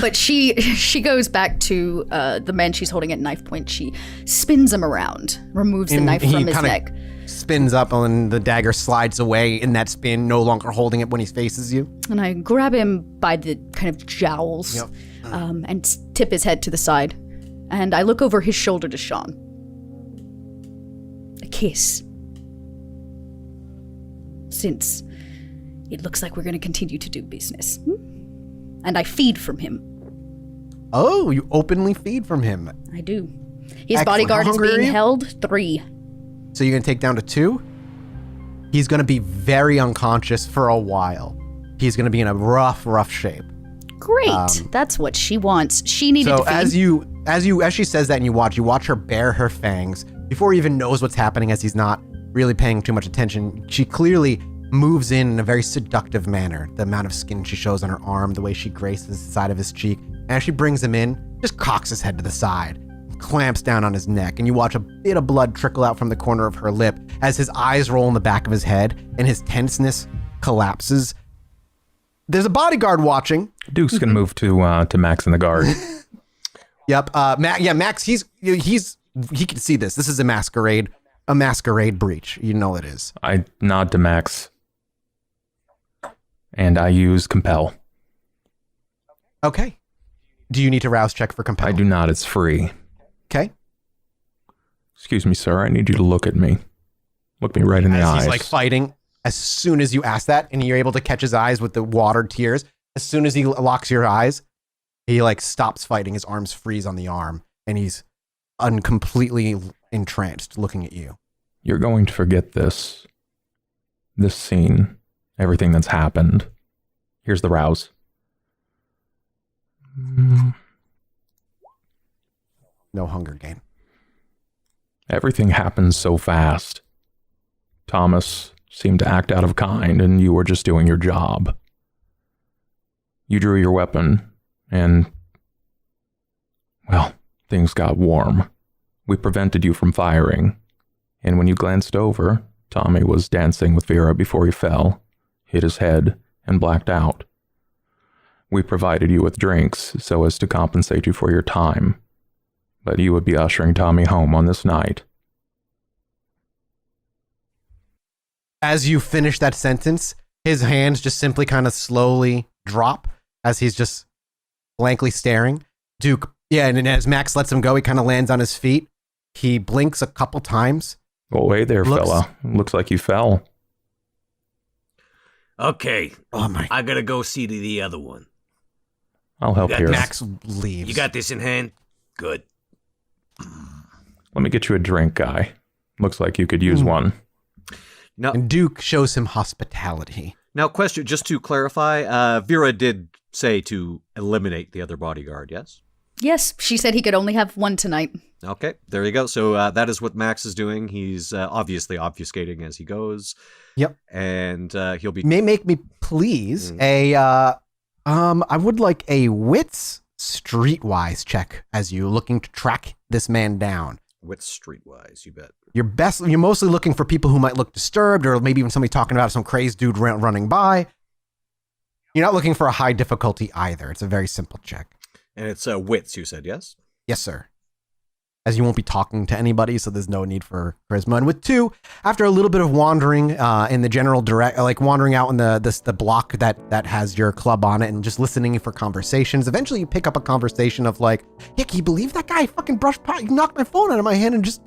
But she goes back to the man she's holding at knife point. She spins him around, removes the And knife he from his kinda neck. Spins up and the dagger slides away in that spin, no longer holding it when he faces you. And I grab him by the kind of jowls Yep. and tip his head to the side. And I look over his shoulder to Sean. A kiss. Since it looks like we're going to continue to do business. And I feed from him. Oh, you openly feed from him. I do. His Excellent. bodyguard How is hungry are being you? held 3. So you're going to take down to 2? He's going to be very unconscious for a while. He's going to be in a rough shape. Great. That's what she wants. She needed So to feed. as she says that and you watch her bare her fangs before he even knows what's happening, as he's not really paying too much attention. She clearly moves in a very seductive manner. The amount of skin she shows on her arm, the way she graces the side of his cheek. And as she brings him in, just cocks his head to the side, clamps down on his neck, and you watch a bit of blood trickle out from the corner of her lip as his eyes roll in the back of his head and his tenseness collapses. there's a bodyguard watching. Duke's gonna move to Max in the guard. Yep. Max. He can see this. This is a masquerade breach. You know it is. I nod to Max, and I use compel. Okay. Do you need to rouse check for compel? I do not. It's free. Okay. Excuse me, sir. I need you to look at me. Look me right in the eyes. He's like fighting. As soon as you ask that, and you're able to catch his eyes with the watered tears, as soon as he locks your eyes, he like stops fighting. His arms freeze on the arm, and he's completely entranced, looking at you. You're going to forget this scene, everything that's happened. Here's the rouse. No hunger gain. Everything happened so fast. Thomas seemed to act out of kind, and you were just doing your job. You drew your weapon, and, well, things got warm. We prevented you from firing, and when you glanced over, Tommy was dancing with Vera before he fell, hit his head, and blacked out. We provided you with drinks so as to compensate you for your time, but you would be ushering Tommy home on this night. As you finish that sentence, his hands just simply kind of slowly drop as he's just blankly staring. Duke, and as Max lets him go, he kind of lands on his feet. He blinks a couple times. Well, wait there, fella. Looks like you fell. Okay. Oh my. I gotta go see to the other one. I'll help here. Max leaves. You got this in hand? Good. Let me get you a drink, guy. Looks like you could use one. Now, And Duke shows him hospitality. Now, question, just to clarify, Vera did say to eliminate the other bodyguard, yes? Yes, she said he could only have one tonight. Okay, there you go. So that is what Max is doing. He's obviously obfuscating as he goes. Yep. And he'll be... May make me please I would like a wits streetwise check as you looking to track this man down. Wits streetwise, you bet. You're mostly looking for people who might look disturbed, or maybe even somebody talking about some crazed dude running by. You're not looking for a high difficulty either. It's a very simple check. And it's wits, you said, yes? Yes, sir. As you won't be talking to anybody, so there's no need for charisma. And with 2, after a little bit of wandering in the general like wandering out in the block that has your club on it and just listening for conversations, eventually you pick up a conversation of like, yeah, can you believe that guy fucking brushed by? He knocked my phone out of my hand and just...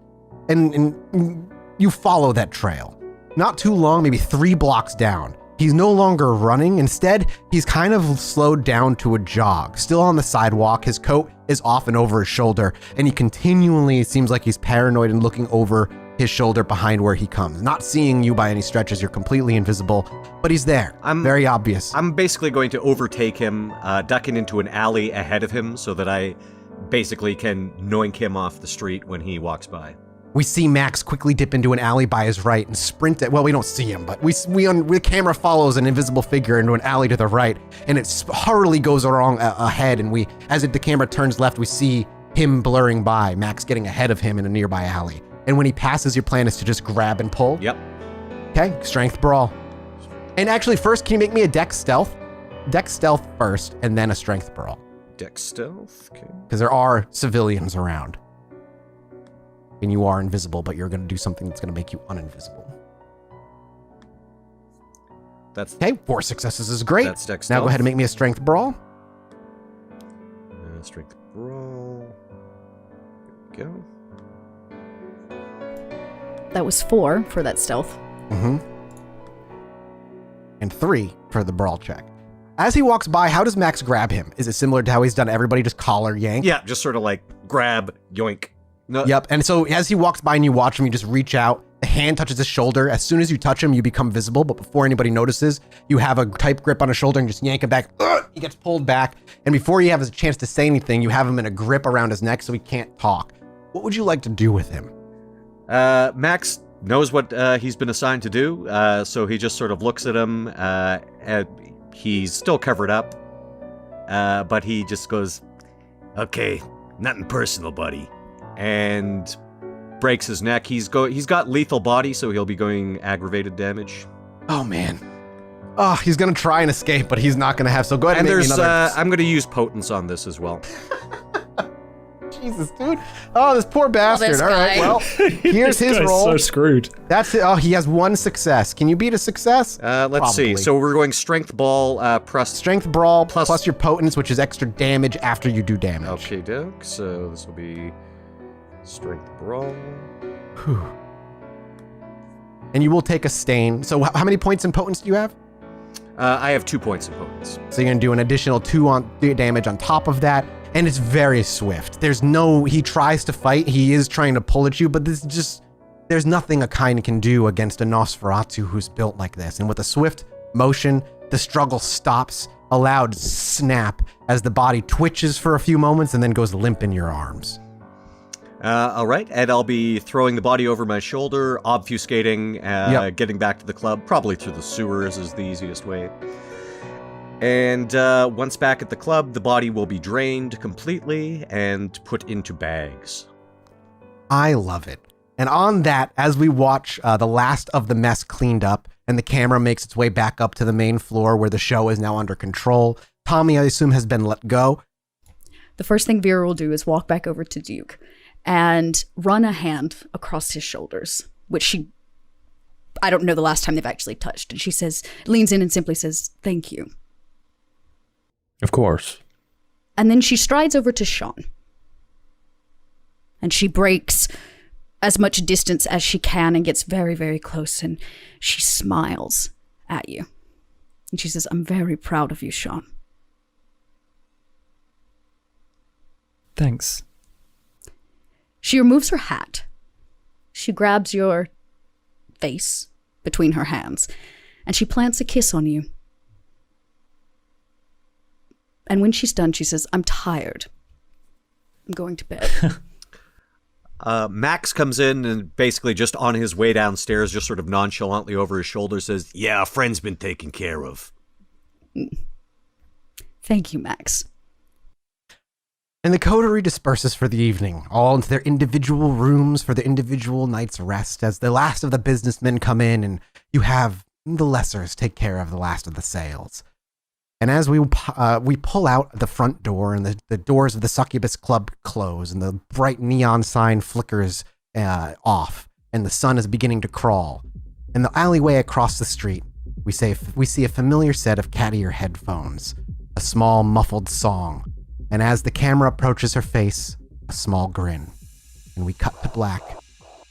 And you follow that trail. Not too long, maybe 3 blocks down. He's no longer running. Instead, he's kind of slowed down to a jog. Still on the sidewalk, his coat is off and over his shoulder, and he continually seems like he's paranoid and looking over his shoulder behind where he comes. Not seeing you by any stretches, you're completely invisible, but he's there. Very obvious. I'm basically going to overtake him, ducking into an alley ahead of him so that I basically can noink him off the street when he walks by. We see Max quickly dip into an alley by his right and sprint it. Well, we don't see him, but the camera follows an invisible figure into an alley to the right, and it hurriedly goes along ahead. And the camera turns left, we see him blurring by, Max getting ahead of him in a nearby alley. And when he passes, your plan is to just grab and pull? Yep. Okay, strength brawl. And actually, first, can you make me a dex stealth? Dex stealth first, and then a strength brawl. Dex stealth, okay. Because there are civilians around. And you are invisible, but you're going to do something that's going to make you uninvisible. That's okay. 4 successes is great. That's dex now stealth. Go ahead and make me a strength brawl. Strength brawl. There we go. That was 4 for that stealth. Mm-hmm. And 3 for the brawl check. As he walks by, how does Max grab him? Is it similar to how he's done everybody, just collar yank? Yeah, just sort of like grab, yoink. No. Yep. And so as he walks by and you watch him, you just reach out. The hand touches his shoulder. As soon as you touch him, you become visible. But before anybody notices, you have a tight grip on his shoulder and just yank him back. He gets pulled back. And before he has a chance to say anything, you have him in a grip around his neck so he can't talk. What would you like to do with him? Max knows what he's been assigned to do. So he just sort of looks at him. He's still covered up. But he just goes, okay, nothing personal, buddy. And breaks his neck. He's got lethal body, so he'll be going aggravated damage. Oh man. Oh, he's going to try and escape, but he's not going to have. So go ahead and make me there's, another. I'm going to use potence on this as well. Jesus, dude. Oh, this poor bastard. this All right, guy. well, here's This his guy's roll. so screwed. That's it. Oh, he has one success. Can you beat a success? Let's see. Probably. So we're going strength ball plus. Strength brawl Plus- plus your potence, which is extra damage after you do damage. Okay, doke. So this will be strength brawl. Whew. And you will take a stain. So how many points in potence do you have? I have 2 points in potence. So you're going to do an additional 2 damage on top of that. And it's very swift. He tries to fight. He is trying to pull at you, but there's nothing a kind can do against a Nosferatu who's built like this. And with a swift motion, the struggle stops, a loud snap as the body twitches for a few moments and then goes limp in your arms. All right, and I'll be throwing the body over my shoulder, obfuscating, getting back to the club. Probably through the sewers is the easiest way. And once back at the club, the body will be drained completely and put into bags. I love it. And on that, as we watch the last of the mess cleaned up and the camera makes its way back up to the main floor where the show is now under control, Tommy, I assume, has been let go. The first thing Vera will do is walk back over to Duke and run a hand across his shoulders, which I don't know the last time they've actually touched. And she leans in and simply says, "Thank you." Of course. And then she strides over to Sean. And she breaks as much distance as she can and gets very, very close. And she smiles at you. And she says, "I'm very proud of you, Sean." Thanks. She removes her hat. She grabs your face between her hands. And she plants a kiss on you. And when she's done, she says, "I'm tired. I'm going to bed." Max comes in and basically just on his way downstairs, just sort of nonchalantly over his shoulder says, Yeah, our friend's been taken care of. Thank you, Max. And the coterie disperses for the evening, all into their individual rooms for their individual night's rest, as the last of the businessmen come in and you have the lessers take care of the last of the sales. And as we pull out the front door and the doors of the Succubus Club close and the bright neon sign flickers off and the sun is beginning to crawl, in the alleyway across the street, we see a familiar set of cat ear headphones, a small muffled song, and as the camera approaches her face, a small grin. And we cut to black,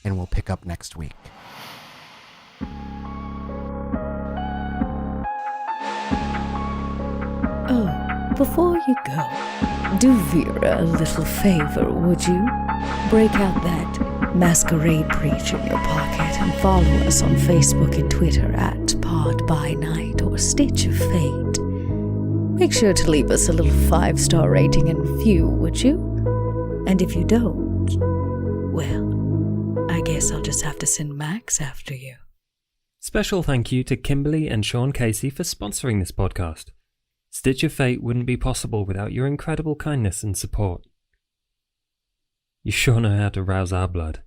and we'll pick up next week. Oh, before you go, do Vera a little favor, would you? Break out that Masquerade Preach in your pocket and follow us on Facebook and Twitter at Pod by Night or Stitch of Fate. Make sure to leave us a little 5-star rating and review, would you? And if you don't, well, I guess I'll just have to send Max after you. Special thank you to Kimberly and Sean Casey for sponsoring this podcast. Stitch of Fate wouldn't be possible without your incredible kindness and support. You sure know how to rouse our blood.